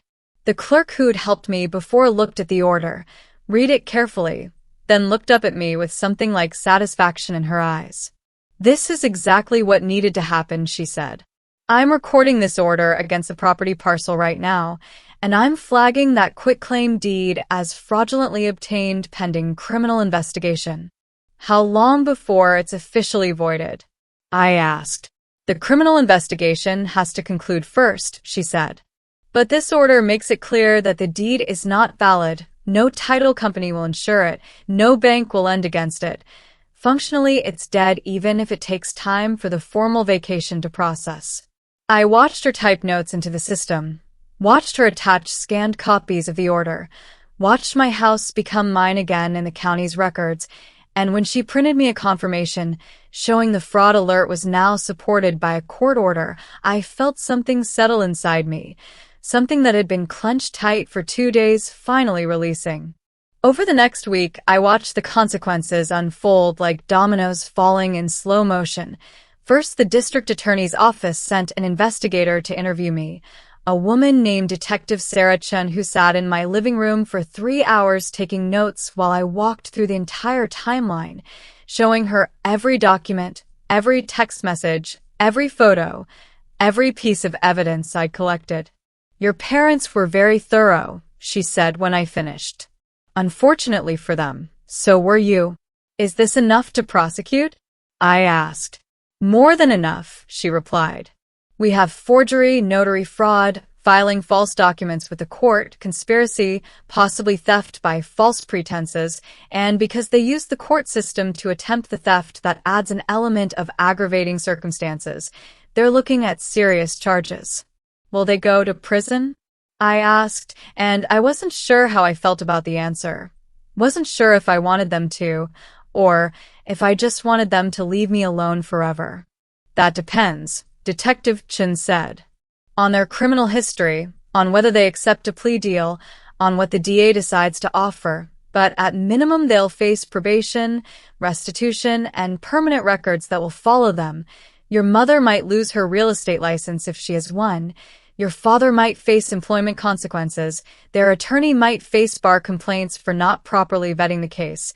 The clerk who'd helped me before looked at the order, read it carefully, then looked up at me with something like satisfaction in her eyes. "This is exactly what needed to happen," she said. "I'm recording this order against the property parcel right now, and I'm flagging that quitclaim deed as fraudulently obtained pending criminal investigation." "How long before it's officially voided?" I asked. "The criminal investigation has to conclude first," she said. "But this order makes it clear that the deed is not valid. No title company will insure it. No bank will lend against it. Functionally, it's dead even if it takes time for the formal vacation to process." I watched her type notes into the system, watched her attach scanned copies of the order, watched my house become mine again in the county's records, and when she printed me a confirmation showing the fraud alert was now supported by a court order, I felt something settle inside me, something that had been clenched tight for 2 days finally releasing. Over the next week, I watched the consequences unfold like dominoes falling in slow motion. First, the district attorney's office sent an investigator to interview me, a woman named Detective Sarah Chen who sat in my living room for 3 hours taking notes while I walked through the entire timeline, showing her every document, every text message, every photo, every piece of evidence I'd collected. "Your parents were very thorough," she said when I finished. "Unfortunately for them, so were you. Is this enough to prosecute?" I asked. "More than enough," she replied. "We have forgery, notary fraud, filing false documents with the court, conspiracy, possibly theft by false pretenses, and because they use the court system to attempt the theft, that adds an element of aggravating circumstances. They're looking at serious charges." "Will they go to prison?" I asked, and I wasn't sure how I felt about the answer. Wasn't sure if I wanted them to, or if I just wanted them to leave me alone forever. "That depends," Detective Chen said. "On their criminal history, on whether they accept a plea deal, on what the DA decides to offer, but at minimum they'll face probation, restitution, and permanent records that will follow them. Your mother might lose her real estate license if she has one. Your father might face employment consequences. Their attorney might face bar complaints for not properly vetting the case.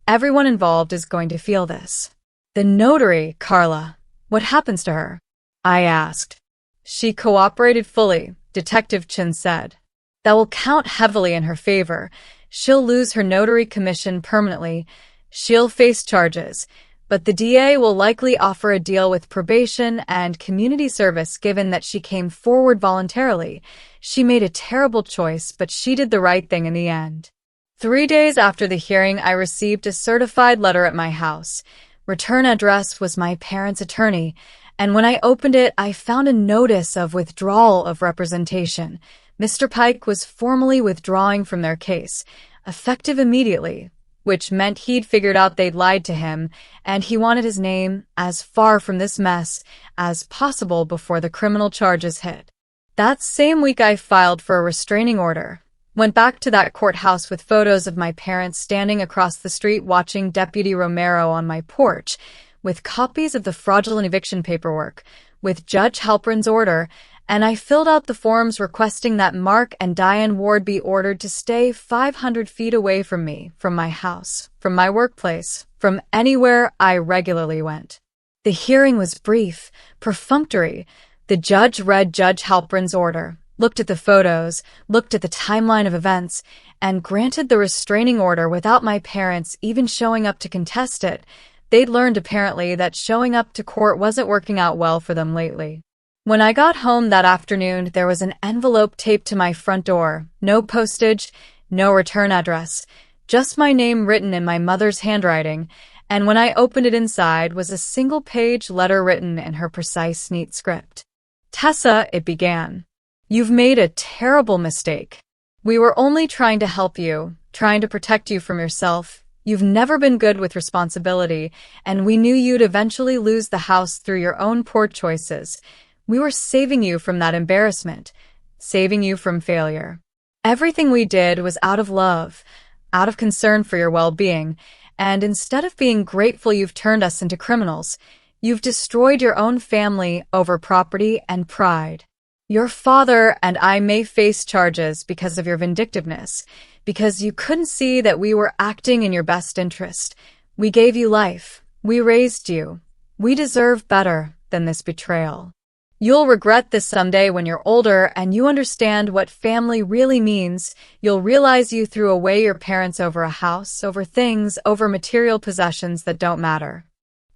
Everyone involved is going to feel this. The notary, Carla, what happens to her? I asked. She cooperated fully, Detective Chin said. That will count heavily in her favor. She'll lose her notary commission permanently. She'll face charges, but the DA will likely offer a deal with probation and community service given that she came forward voluntarily. She made a terrible choice, but she did the right thing in the end. 3 days after the hearing, I received a certified letter at my house. Return address was my parents' attorney, and when I opened it, I found a notice of withdrawal of representation. Mr. Pike was formally withdrawing from their case, effective immediately, which meant he'd figured out they'd lied to him, and he wanted his name as far from this mess as possible before the criminal charges hit. That same week I filed for a restraining order. Went back to that courthouse with photos of my parents standing across the street watching Deputy Romero on my porch, with copies of the fraudulent eviction paperwork, with Judge Halperin's order, and I filled out the forms requesting that Mark and Diane Ward be ordered to stay 500 feet away from me, from my house, from my workplace, from anywhere I regularly went. The hearing was brief, perfunctory. The judge read Judge Halperin's order, looked at the photos, looked at the timeline of events, and granted the restraining order without my parents even showing up to contest it. They'd learned apparently that showing up to court wasn't working out well for them lately. When I got home that afternoon, there was an envelope taped to my front door. No postage, no return address, just my name written in my mother's handwriting, and when I opened it, inside was a single-page letter written in her precise, neat script. Tessa, it began. You've made a terrible mistake. We were only trying to help you, trying to protect you from yourself. You've never been good with responsibility, and we knew you'd eventually lose the house through your own poor choices. We were saving you from that embarrassment, saving you from failure. Everything we did was out of love, out of concern for your well-being, and instead of being grateful you've turned us into criminals, you've destroyed your own family over property and pride. Your father and I may face charges because of your vindictiveness, because you couldn't see that we were acting in your best interest. We gave you life. We raised you. We deserve better than this betrayal. You'll regret this someday when you're older and you understand what family really means. You'll realize you threw away your parents over a house, over things, over material possessions that don't matter.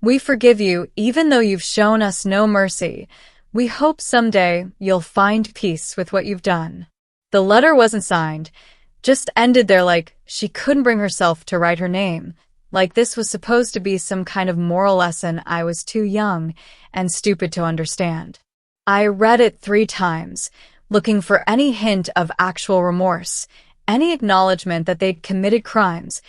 We forgive you even though you've shown us no mercy. We hope someday you'll find peace with what you've done. The letter wasn't signed, just ended there like she couldn't bring herself to write her name, like this was supposed to be some kind of moral lesson I was too young and stupid to understand. I read it 3 times, looking for any hint of actual remorse, any acknowledgement that they'd committed crimes,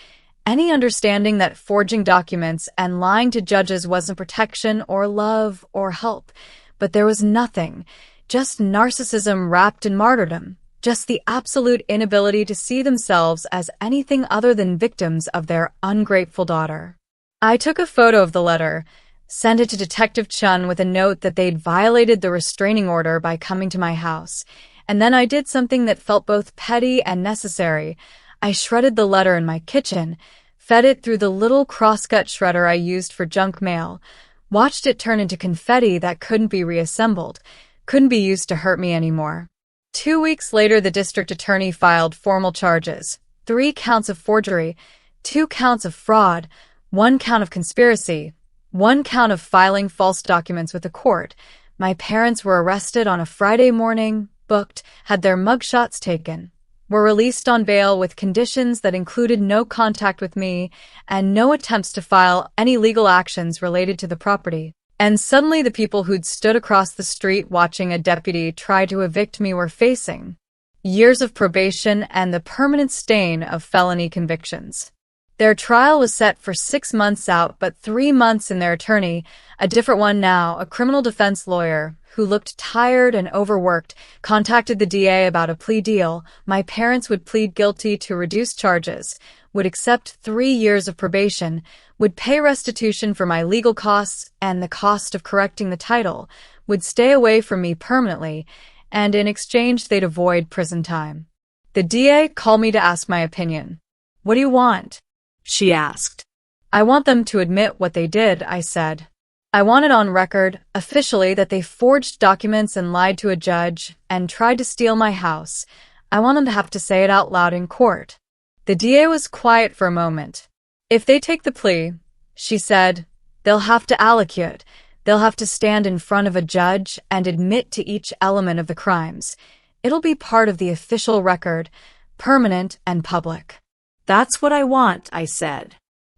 any understanding that forging documents and lying to judges wasn't protection or love or help. But there was nothing, just narcissism wrapped in martyrdom, just the absolute inability to see themselves as anything other than victims of their ungrateful daughter. I took a photo of the letter, sent it to Detective Chun with a note that they'd violated the restraining order by coming to my house, and then I did something that felt both petty and necessary. I shredded the letter in my kitchen, fed it through the little crosscut shredder I used for junk mail, watched it turn into confetti that couldn't be reassembled, couldn't be used to hurt me anymore. 2 weeks later, the district attorney filed formal charges, 3 counts of forgery, 2 counts of fraud, 1 count of conspiracy, 1 count of filing false documents with the court. My parents were arrested on a Friday morning, booked, had their mugshots taken, were released on bail with conditions that included no contact with me and no attempts to file any legal actions related to the property. And suddenly the people who'd stood across the street watching a deputy try to evict me were facing years of probation and the permanent stain of felony convictions. Their trial was set for 6 months out, but 3 months in. Their attorney, a different one now, a criminal defense lawyer, who looked tired and overworked, contacted the DA about a plea deal. My parents would plead guilty to reduced charges, would accept 3 years of probation, would pay restitution for my legal costs and the cost of correcting the title, would stay away from me permanently, and in exchange they'd avoid prison time. The DA called me to ask my opinion. "What do you want?" she asked. I want them to admit what they did, I said. I want it on record, officially, that they forged documents and lied to a judge and tried to steal my house. I want them to have to say it out loud in court. The DA was quiet for a moment. If they take the plea, she said, they'll have to allocute. They'll have to stand in front of a judge and admit to each element of the crimes. It'll be part of the official record, permanent and public. That's what I want, I said.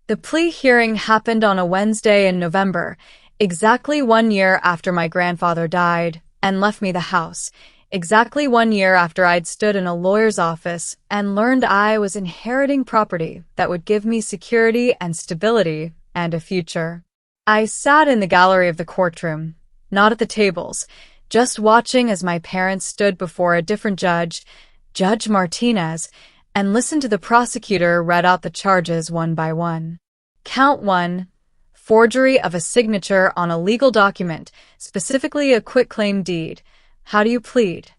The plea hearing happened on a Wednesday in November, exactly 1 year after my grandfather died and left me the house, exactly 1 year after I'd stood in a lawyer's office and learned I was inheriting property that would give me security and stability and a future. I sat in the gallery of the courtroom, not at the tables, just watching as my parents stood before a different judge, Judge Martinez, and listened to the prosecutor read out the charges one by one. Count 1, forgery of a signature on a legal document, specifically a quitclaim deed. How do you plead?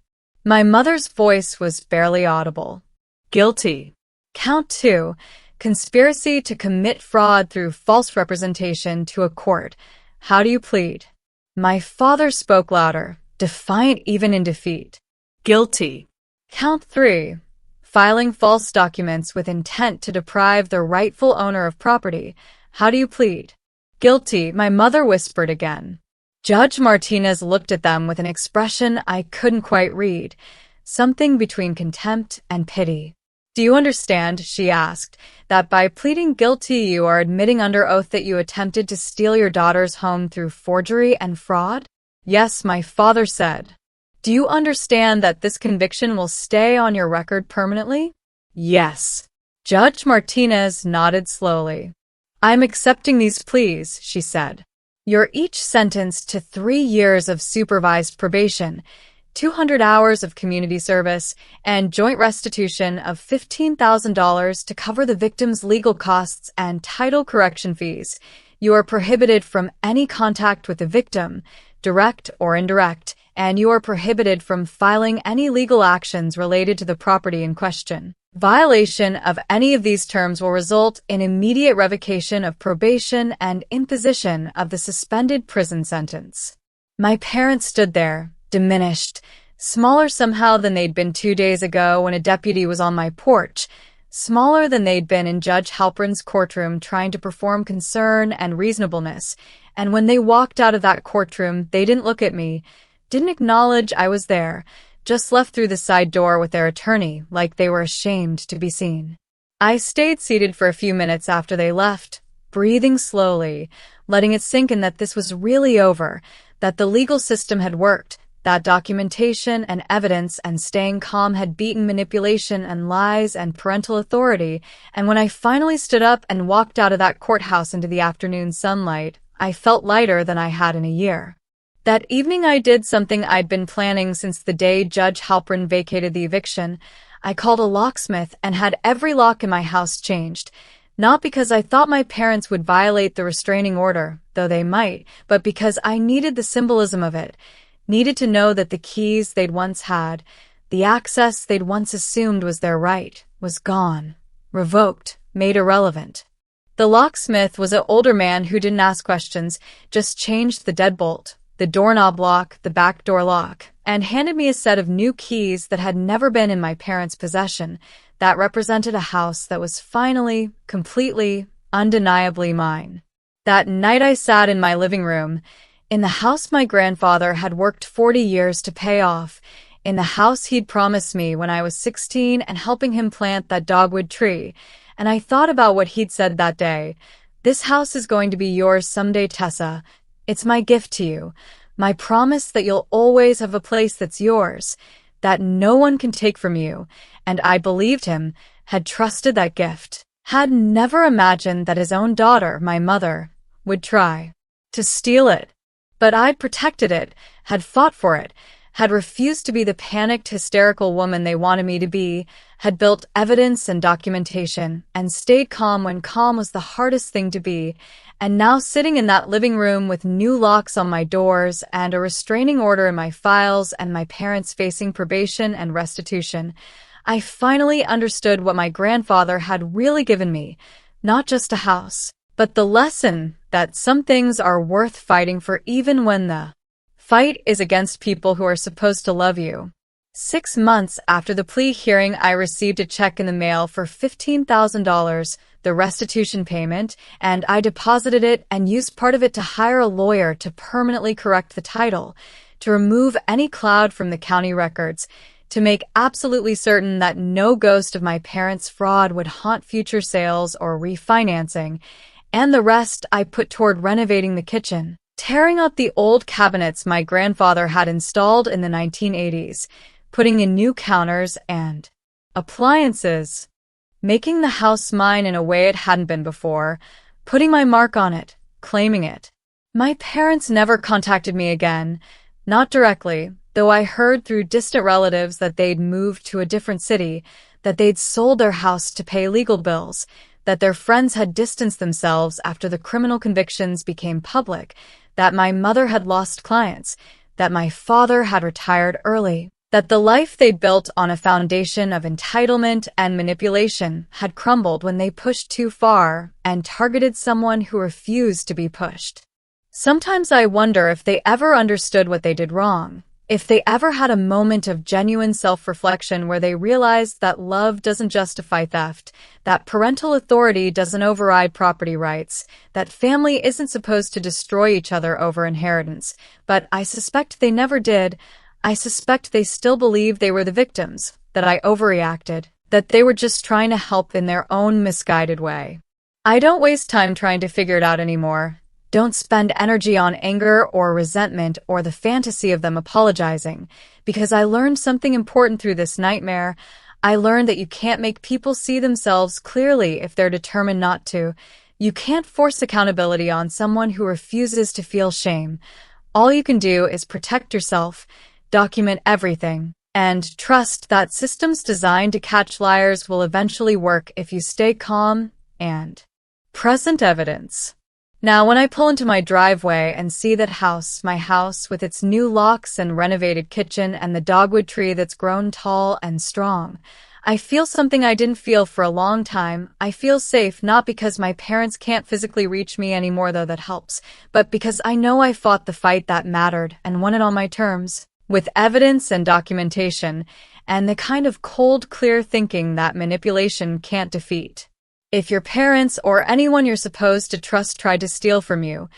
My mother's voice was barely audible. Guilty. Count 2, conspiracy to commit fraud through false representation to a court. How do you plead? My father spoke louder, defiant even in defeat. Guilty. Count 3, filing false documents with intent to deprive the rightful owner of property. How do you plead? Guilty, my mother whispered again. Judge Martinez looked at them with an expression I couldn't quite read, something between contempt and pity. Do you understand, she asked, that by pleading guilty you are admitting under oath that you attempted to steal your daughter's home through forgery and fraud? Yes, my father said. Do you understand that this conviction will stay on your record permanently? Yes. Judge Martinez nodded slowly. I'm accepting these pleas, she said. You're each sentenced to 3 years of supervised probation, 200 hours of community service, and joint restitution of $15,000 to cover the victim's legal costs and title correction fees. You are prohibited from any contact with the victim, direct or indirect, and you are prohibited from filing any legal actions related to the property in question. Violation of any of these terms will result in immediate revocation of probation and imposition of the suspended prison sentence. My parents stood there, diminished, smaller somehow than they'd been 2 days ago when a deputy was on my porch, smaller than they'd been in Judge Halpern's courtroom trying to perform concern and reasonableness, and when they walked out of that courtroom, they didn't look at me, didn't acknowledge I was there, just left through the side door with their attorney, like they were ashamed to be seen. I stayed seated for a few minutes after they left, breathing slowly, letting it sink in that this was really over, that the legal system had worked, that documentation and evidence and staying calm had beaten manipulation and lies and parental authority, and when I finally stood up and walked out of that courthouse into the afternoon sunlight, I felt lighter than I had in a year. That evening I did something I'd been planning since the day Judge Halpern vacated the eviction. I called a locksmith and had every lock in my house changed. Not because I thought my parents would violate the restraining order, though they might, but because I needed the symbolism of it. Needed to know that the keys they'd once had, the access they'd once assumed was their right, was gone, revoked, made irrelevant. The locksmith was an older man who didn't ask questions, just changed the deadbolt, the doorknob lock, the back door lock, and handed me a set of new keys that had never been in my parents' possession, that represented a house that was finally, completely, undeniably mine. That night I sat in my living room, in the house my grandfather had worked 40 years to pay off, in the house he'd promised me when I was 16 and helping him plant that dogwood tree, and I thought about what he'd said that day. This house is going to be yours someday, Tessa. It's my gift to you, my promise that you'll always have a place that's yours, that no one can take from you, and I believed him, had trusted that gift, had never imagined that his own daughter, my mother, would try to steal it. But I'd protected it, had fought for it, had refused to be the panicked, hysterical woman they wanted me to be, had built evidence and documentation, and stayed calm when calm was the hardest thing to be, and now sitting in that living room with new locks on my doors and a restraining order in my files and my parents facing probation and restitution, I finally understood what my grandfather had really given me, not just a house, But the lesson that some things are worth fighting for even when the fight is against people who are supposed to love you. 6 months after the plea hearing, I received a check in the mail for $15,000, the restitution payment, and I deposited it and used part of it to hire a lawyer to permanently correct the title, to remove any cloud from the county records, to make absolutely certain that no ghost of my parents' fraud would haunt future sales or refinancing, and the rest I put toward renovating the kitchen, tearing out the old cabinets my grandfather had installed in the 1980s, putting in new counters and appliances, making the house mine in a way it hadn't been before, putting my mark on it, claiming it. My parents never contacted me again, not directly, though I heard through distant relatives that they'd moved to a different city, that they'd sold their house to pay legal bills, that their friends had distanced themselves after the criminal convictions became public, that my mother had lost clients, that my father had retired early, that the life they'd built on a foundation of entitlement and manipulation had crumbled when they pushed too far and targeted someone who refused to be pushed. Sometimes I wonder if they ever understood what they did wrong, if they ever had a moment of genuine self-reflection where they realized that love doesn't justify theft, that parental authority doesn't override property rights, that family isn't supposed to destroy each other over inheritance. But I suspect they never did. I suspect they still believe they were the victims, that I overreacted, that they were just trying to help in their own misguided way. I don't waste time trying to figure it out anymore. Don't spend energy on anger or resentment or the fantasy of them apologizing, because I learned something important through this nightmare. I learned that you can't make people see themselves clearly if they're determined not to. You can't force accountability on someone who refuses to feel shame. All you can do is protect yourself, document everything, and trust that systems designed to catch liars will eventually work if you stay calm and present evidence. Now, when I pull into my driveway and see that house, my house with its new locks and renovated kitchen and the dogwood tree that's grown tall and strong, I feel something I didn't feel for a long time. I feel safe, not because my parents can't physically reach me anymore, though that helps, but because I know I fought the fight that mattered and won it on my terms, with evidence and documentation, and the kind of cold, clear thinking that manipulation can't defeat. If your parents or anyone you're supposed to trust tried to steal from you,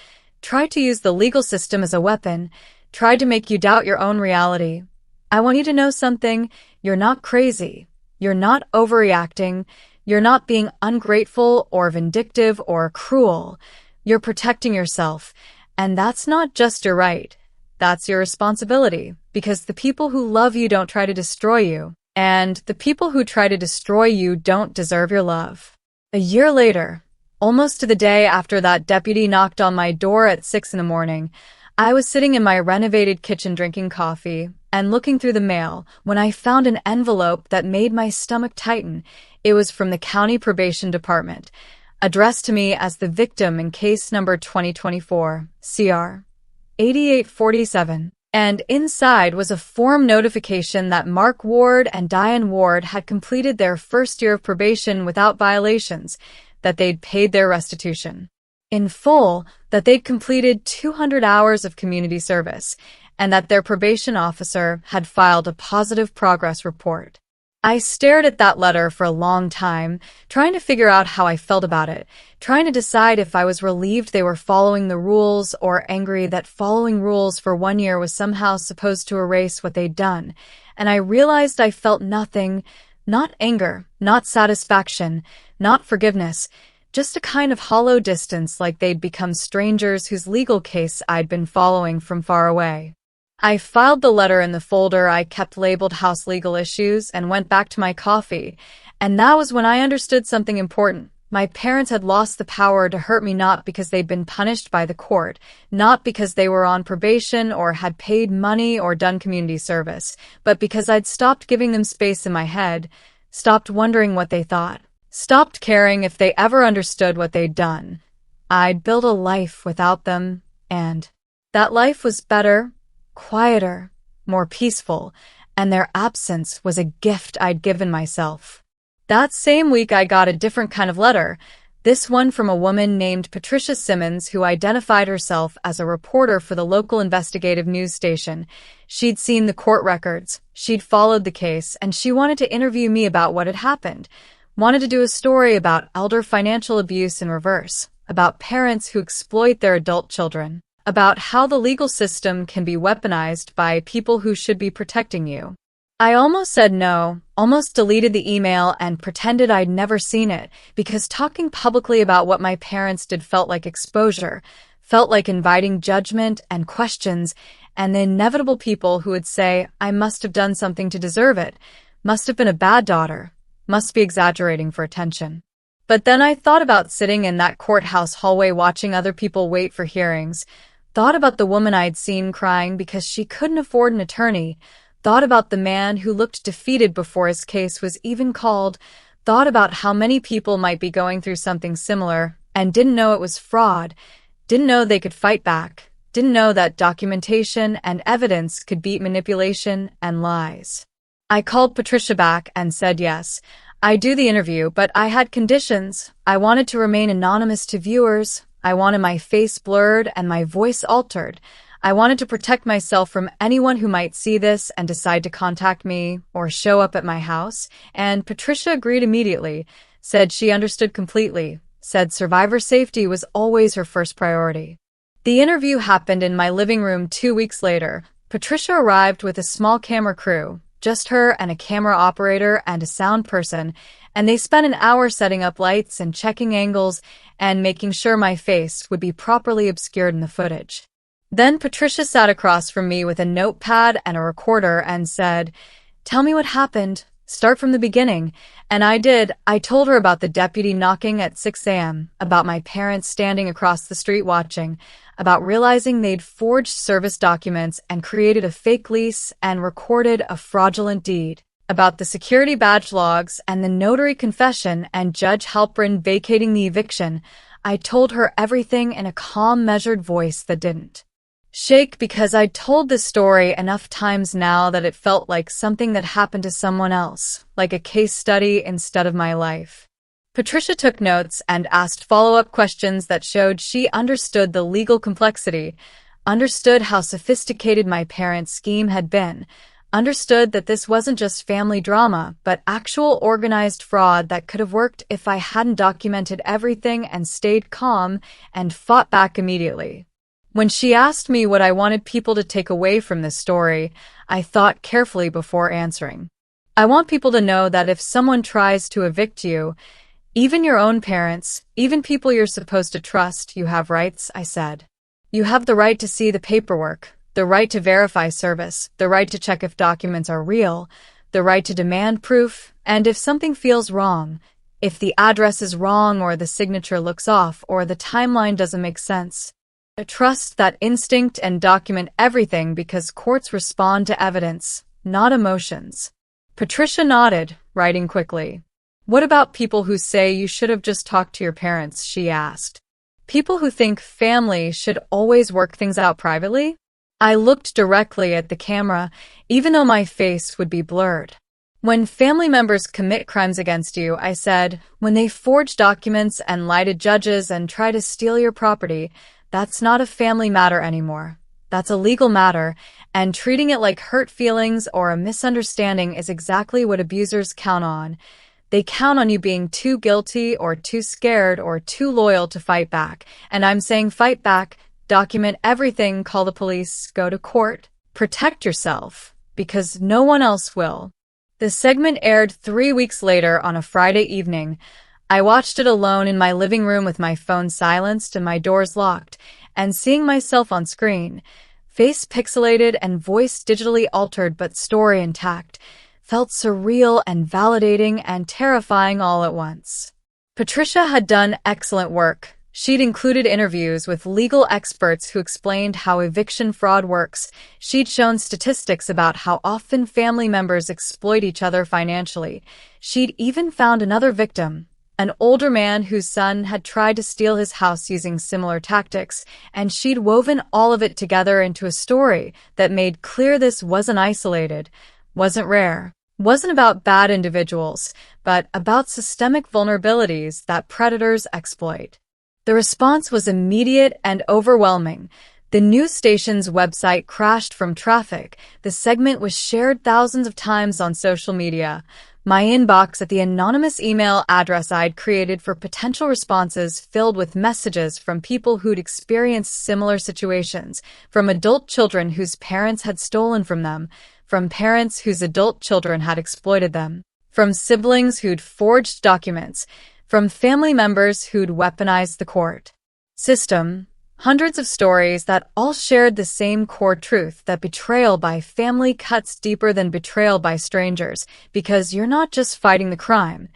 tried to use the legal system as a weapon, tried to make you doubt your own reality, I want you to know something. You're not crazy. You're not overreacting. You're not being ungrateful or vindictive or cruel. You're protecting yourself. And that's not just your right. That's your responsibility, because the people who love you don't try to destroy you, and the people who try to destroy you don't deserve your love. A year later, almost to the day after that deputy knocked on my door at 6 a.m, I was sitting in my renovated kitchen drinking coffee and looking through the mail when I found an envelope that made my stomach tighten. It was from the county probation department, addressed to me as the victim in case number 2024, CR 8847. And inside was a form notification that Mark Ward and Diane Ward had completed their first year of probation without violations, that they'd paid their restitution in full, that they'd completed 200 hours of community service, and that their probation officer had filed a positive progress report. I stared at that letter for a long time, trying to figure out how I felt about it, trying to decide if I was relieved they were following the rules or angry that following rules for 1 year was somehow supposed to erase what they'd done. And I realized I felt nothing, not anger, not satisfaction, not forgiveness, just a kind of hollow distance, like they'd become strangers whose legal case I'd been following from far away. I filed the letter in the folder I kept labeled House Legal Issues and went back to my coffee, and that was when I understood something important. My parents had lost the power to hurt me, not because they'd been punished by the court, not because they were on probation or had paid money or done community service, but because I'd stopped giving them space in my head, stopped wondering what they thought, stopped caring if they ever understood what they'd done. I'd built a life without them, and that life was better, quieter, more peaceful, and their absence was a gift I'd given myself. That same week I got a different kind of letter. This one from a woman named Patricia Simmons, who identified herself as a reporter for the local investigative news station. She'd seen the court records, she'd followed the case, and she wanted to interview me about what had happened. Wanted to do a story about elder financial abuse in reverse, about parents who exploit their adult children, about how the legal system can be weaponized by people who should be protecting you. I almost said no, almost deleted the email and pretended I'd never seen it, because talking publicly about what my parents did felt like exposure, felt like inviting judgment and questions, and the inevitable people who would say, I must have done something to deserve it, must have been a bad daughter, must be exaggerating for attention. But then I thought about sitting in that courthouse hallway watching other people wait for hearings, thought about the woman I'd seen crying because she couldn't afford an attorney, thought about the man who looked defeated before his case was even called, thought about how many people might be going through something similar and didn't know it was fraud, didn't know they could fight back, didn't know that documentation and evidence could beat manipulation and lies. I called Patricia back and said yes, I'd do the interview, but I had conditions. I wanted to remain anonymous to viewers. I wanted my face blurred and my voice altered. I wanted to protect myself from anyone who might see this and decide to contact me or show up at my house, and Patricia agreed immediately, said she understood completely, said survivor safety was always her first priority. The interview happened in my living room 2 weeks later. Patricia arrived with a small camera crew, just her and a camera operator and a sound person, and they spent an hour setting up lights and checking angles and making sure my face would be properly obscured in the footage. Then Patricia sat across from me with a notepad and a recorder and said, tell me what happened. Start from the beginning. And I did. I told her about the deputy knocking at 6 a.m., about my parents standing across the street watching, about realizing they'd forged service documents and created a fake lease and recorded a fraudulent deed, about the security badge logs and the notary confession and Judge Halprin vacating the eviction. I told her everything in a calm, measured voice that didn't shake, because I'd told this story enough times now that it felt like something that happened to someone else, like a case study instead of my life. Patricia took notes and asked follow-up questions that showed she understood the legal complexity, understood how sophisticated my parents' scheme had been, understood that this wasn't just family drama, but actual organized fraud that could have worked if I hadn't documented everything and stayed calm and fought back immediately. When she asked me what I wanted people to take away from this story, I thought carefully before answering. I want people to know that if someone tries to evict you, even your own parents, even people you're supposed to trust, you have rights, I said. You have the right to see the paperwork, the right to verify service, the right to check if documents are real, the right to demand proof, and if something feels wrong, if the address is wrong or the signature looks off or the timeline doesn't make sense. Trust that instinct and document everything, because courts respond to evidence, not emotions. Patricia nodded, writing quickly. What about people who say you should have just talked to your parents? She asked. People who think family should always work things out privately? I looked directly at the camera, even though my face would be blurred. When family members commit crimes against you, I said, when they forge documents and lie to judges and try to steal your property, that's not a family matter anymore. That's a legal matter, and treating it like hurt feelings or a misunderstanding is exactly what abusers count on. They count on you being too guilty or too scared or too loyal to fight back. And I'm saying fight back, document everything, call the police, go to court, protect yourself, because no one else will. The segment aired 3 weeks later on a Friday evening. I watched it alone in my living room with my phone silenced and my doors locked, and seeing myself on screen, face pixelated and voice digitally altered but story intact, felt surreal and validating and terrifying all at once. Patricia had done excellent work. She'd included interviews with legal experts who explained how eviction fraud works. She'd shown statistics about how often family members exploit each other financially. She'd even found another victim, an older man whose son had tried to steal his house using similar tactics, and she'd woven all of it together into a story that made clear this wasn't isolated, wasn't rare. wasn't about bad individuals, but about systemic vulnerabilities that predators exploit. The response was immediate and overwhelming. The news station's website crashed from traffic. The segment was shared thousands of times on social media. My inbox at the anonymous email address I'd created for potential responses filled with messages from people who'd experienced similar situations, from adult children whose parents had stolen from them, from parents whose adult children had exploited them, from siblings who'd forged documents, from family members who'd weaponized the court system. Hundreds of stories that all shared the same core truth that betrayal by family cuts deeper than betrayal by strangers, because you're not just fighting the crime,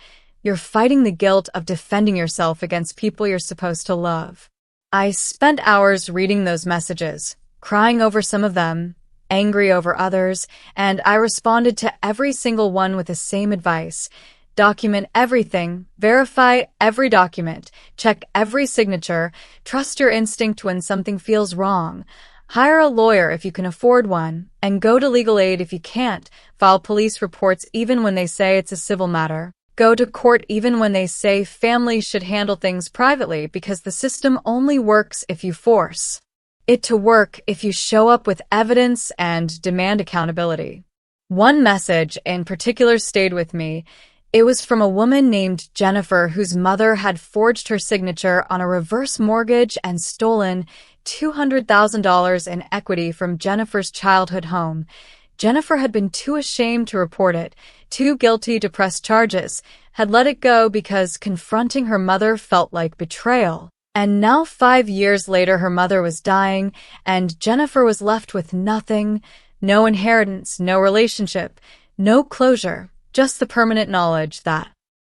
you're fighting the guilt of defending yourself against people you're supposed to love. I spent hours reading those messages, crying over some of them, angry over others, and I responded to every single one with the same advice. Document everything, verify every document, check every signature, trust your instinct when something feels wrong, hire a lawyer if you can afford one, and go to legal aid if you can't, file police reports even when they say it's a civil matter, go to court even when they say families should handle things privately because the system only works if you force it to work, if you show up with evidence and demand accountability. One message in particular stayed with me. It was from a woman named Jennifer whose mother had forged her signature on a reverse mortgage and stolen $200,000 in equity from Jennifer's childhood home. Jennifer had been too ashamed to report it, too guilty to press charges, had let it go because confronting her mother felt like betrayal. And now 5 years later, her mother was dying, and Jennifer was left with nothing, no inheritance, no relationship, no closure. Just the permanent knowledge that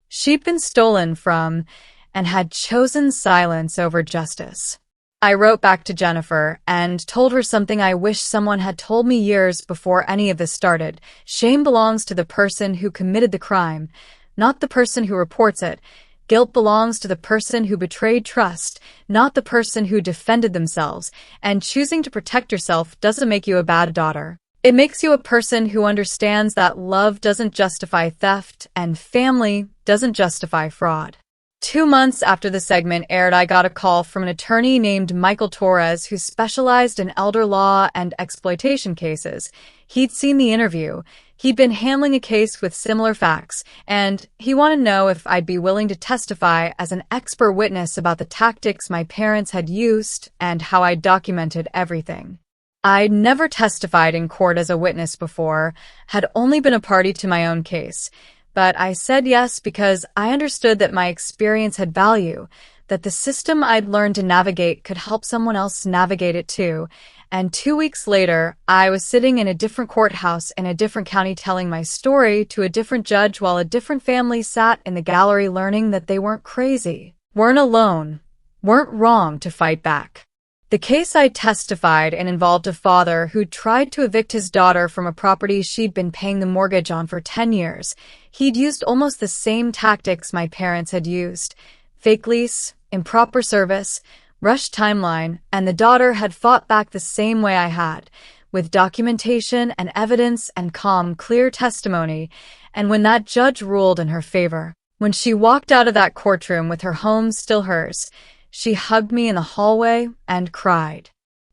she'd been stolen from and had chosen silence over justice. I wrote back to Jennifer and told her something I wish someone had told me years before any of this started. Shame belongs to the person who committed the crime, not the person who reports it. Guilt belongs to the person who betrayed trust, not the person who defended themselves. And choosing to protect yourself doesn't make you a bad daughter. It makes you a person who understands that love doesn't justify theft and family doesn't justify fraud. 2 months after the segment aired, I got a call from an attorney named Michael Torres who specialized in elder law and exploitation cases. He'd seen the interview. He'd been handling a case with similar facts, and he wanted to know if I'd be willing to testify as an expert witness about the tactics my parents had used and how I documented everything. I'd never testified in court as a witness before, had only been a party to my own case, but I said yes because I understood that my experience had value, that the system I'd learned to navigate could help someone else navigate it too. And 2 weeks later, I was sitting in a different courthouse in a different county telling my story to a different judge while a different family sat in the gallery learning that they weren't crazy, weren't alone, weren't wrong to fight back. The case I testified in involved a father who tried to evict his daughter from a property she'd been paying the mortgage on for 10 years. He'd used almost the same tactics my parents had used: fake lease, improper service, rushed timeline, and the daughter had fought back the same way I had, with documentation and evidence and calm, clear testimony. And when that judge ruled in her favor, when she walked out of that courtroom with her home still hers, she hugged me in the hallway and cried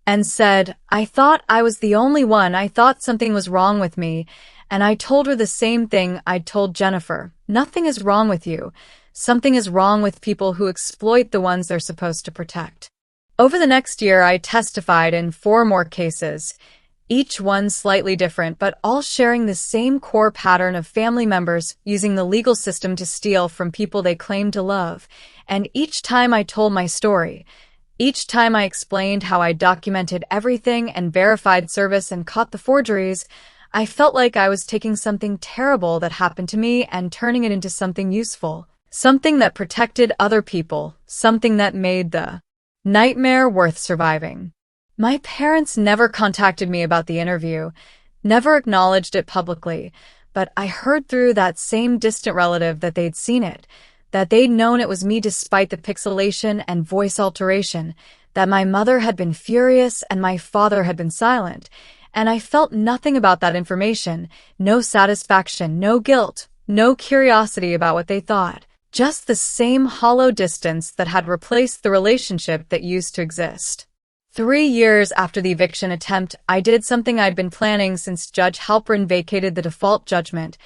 and said, "I thought I was the only one. I thought something was wrong with me." And I told her the same thing I'd told Jennifer. Nothing is wrong with you. Something is wrong with people who exploit the ones they're supposed to protect. Over the next year, I testified in 4 more cases, each one slightly different, but all sharing the same core pattern of family members using the legal system to steal from people they claimed to love. And each time I told my story, each time I explained how I documented everything and verified service and caught the forgeries, I felt like I was taking something terrible that happened to me and turning it into something useful, something that protected other people, something that made the nightmare worth surviving. My parents never contacted me about the interview, never acknowledged it publicly, but I heard through that same distant relative that they'd seen it, that they'd known it was me despite the pixelation and voice alteration, that my mother had been furious and my father had been silent, and I felt nothing about that information. No satisfaction, no guilt, no curiosity about what they thought. Just the same hollow distance that had replaced the relationship that used to exist. 3 years after the eviction attempt, I did something I'd been planning since Judge Halperin vacated the default judgment.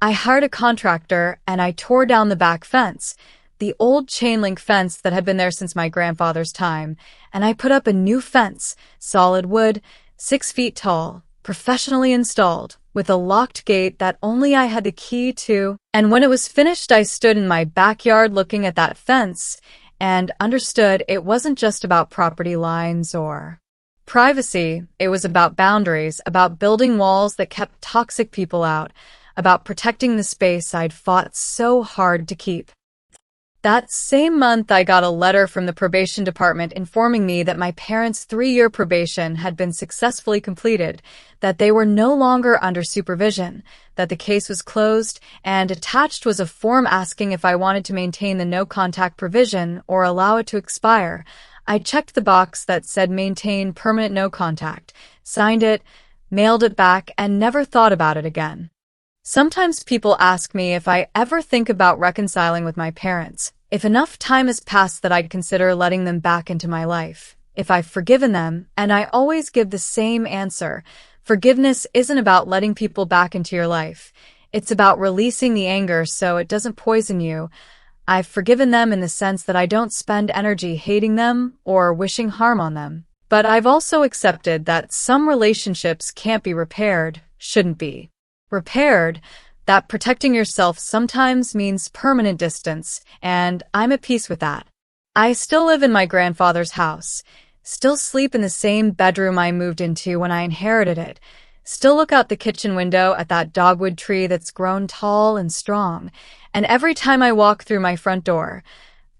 I hired a contractor and I tore down the back fence, the old chain-link fence that had been there since my grandfather's time, and I put up a new fence, solid wood, 6 feet tall, professionally installed, with a locked gate that only I had the key to. And when it was finished, I stood in my backyard looking at that fence and understood it wasn't just about property lines or privacy. It was about boundaries, about building walls that kept toxic people out, about protecting the space I'd fought so hard to keep. That same month, I got a letter from the probation department informing me that my parents' 3-year probation had been successfully completed, that they were no longer under supervision, that the case was closed, and attached was a form asking if I wanted to maintain the no-contact provision or allow it to expire. I checked the box that said maintain permanent no contact, signed it, mailed it back, and never thought about it again. Sometimes people ask me if I ever think about reconciling with my parents, if enough time has passed that I'd consider letting them back into my life, if I've forgiven them, and I always give the same answer. Forgiveness isn't about letting people back into your life. It's about releasing the anger so it doesn't poison you. I've forgiven them in the sense that I don't spend energy hating them or wishing harm on them. But I've also accepted that some relationships can't be repaired, shouldn't be repaired, that protecting yourself sometimes means permanent distance, and I'm at peace with that. I still live in my grandfather's house, still sleep in the same bedroom I moved into when I inherited it, still look out the kitchen window at that dogwood tree that's grown tall and strong, and every time I walk through my front door,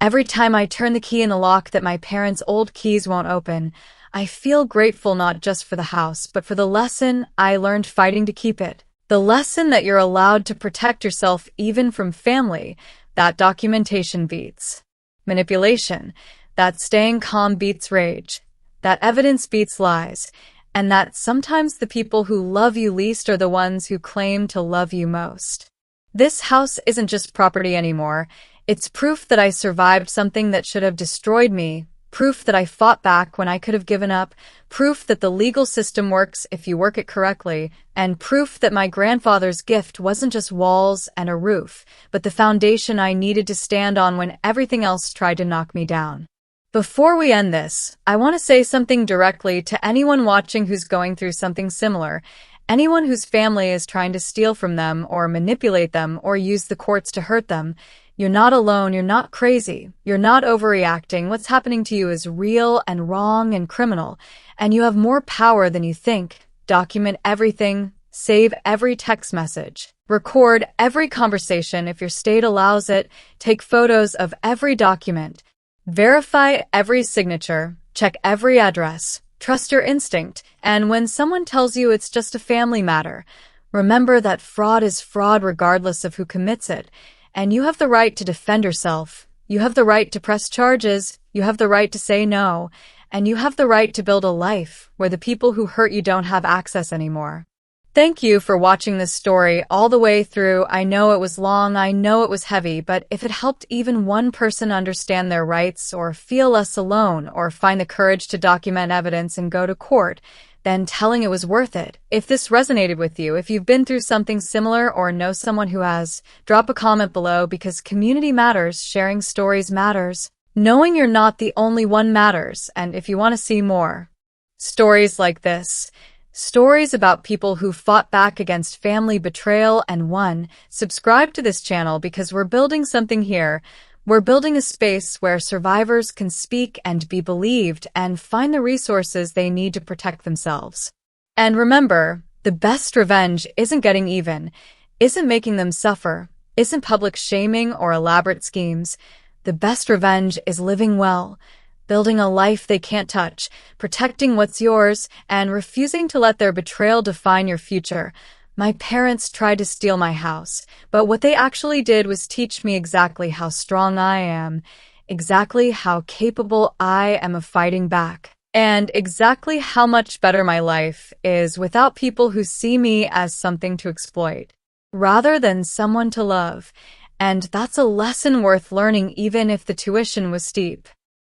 every time I turn the key in the lock that my parents' old keys won't open, I feel grateful not just for the house, but for the lesson I learned fighting to keep it. The lesson that you're allowed to protect yourself even from family, that documentation beats manipulation, that staying calm beats rage, that evidence beats lies, and that sometimes the people who love you least are the ones who claim to love you most. This house isn't just property anymore. It's proof that I survived something that should have destroyed me, proof that I fought back when I could have given up, proof that the legal system works if you work it correctly, and proof that my grandfather's gift wasn't just walls and a roof, but the foundation I needed to stand on when everything else tried to knock me down. Before we end this, I want to say something directly to anyone watching who's going through something similar, anyone whose family is trying to steal from them or manipulate them or use the courts to hurt them. You're not alone, you're not crazy, you're not overreacting. What's happening to you is real and wrong and criminal, and you have more power than you think. Document everything, save every text message, record every conversation if your state allows it, take photos of every document, verify every signature, check every address, trust your instinct, and when someone tells you it's just a family matter, remember that fraud is fraud regardless of who commits it. And you have the right to defend yourself. You have the right to press charges. You have the right to say no. And you have the right to build a life where the people who hurt you don't have access anymore. Thank you for watching this story all the way through. I know it was long, I know it was heavy, but if it helped even one person understand their rights or feel less alone or find the courage to document evidence and go to court, then telling it was worth it. If this resonated with you, if you've been through something similar or know someone who has, drop a comment below because community matters, sharing stories matters. Knowing you're not the only one matters, and if you want to see more stories like this, stories about people who fought back against family betrayal and won, subscribe to this channel because we're building something here. We're building a space where survivors can speak and be believed and find the resources they need to protect themselves. And remember, the best revenge isn't getting even, isn't making them suffer, isn't public shaming or elaborate schemes. The best revenge is living well, building a life they can't touch, protecting what's yours, and refusing to let their betrayal define your future. My parents tried to steal my house, but what they actually did was teach me exactly how strong I am, exactly how capable I am of fighting back. and exactly how much better my life is without people who see me as something to exploit, rather than someone to love. And that's a lesson worth learning even if the tuition was steep.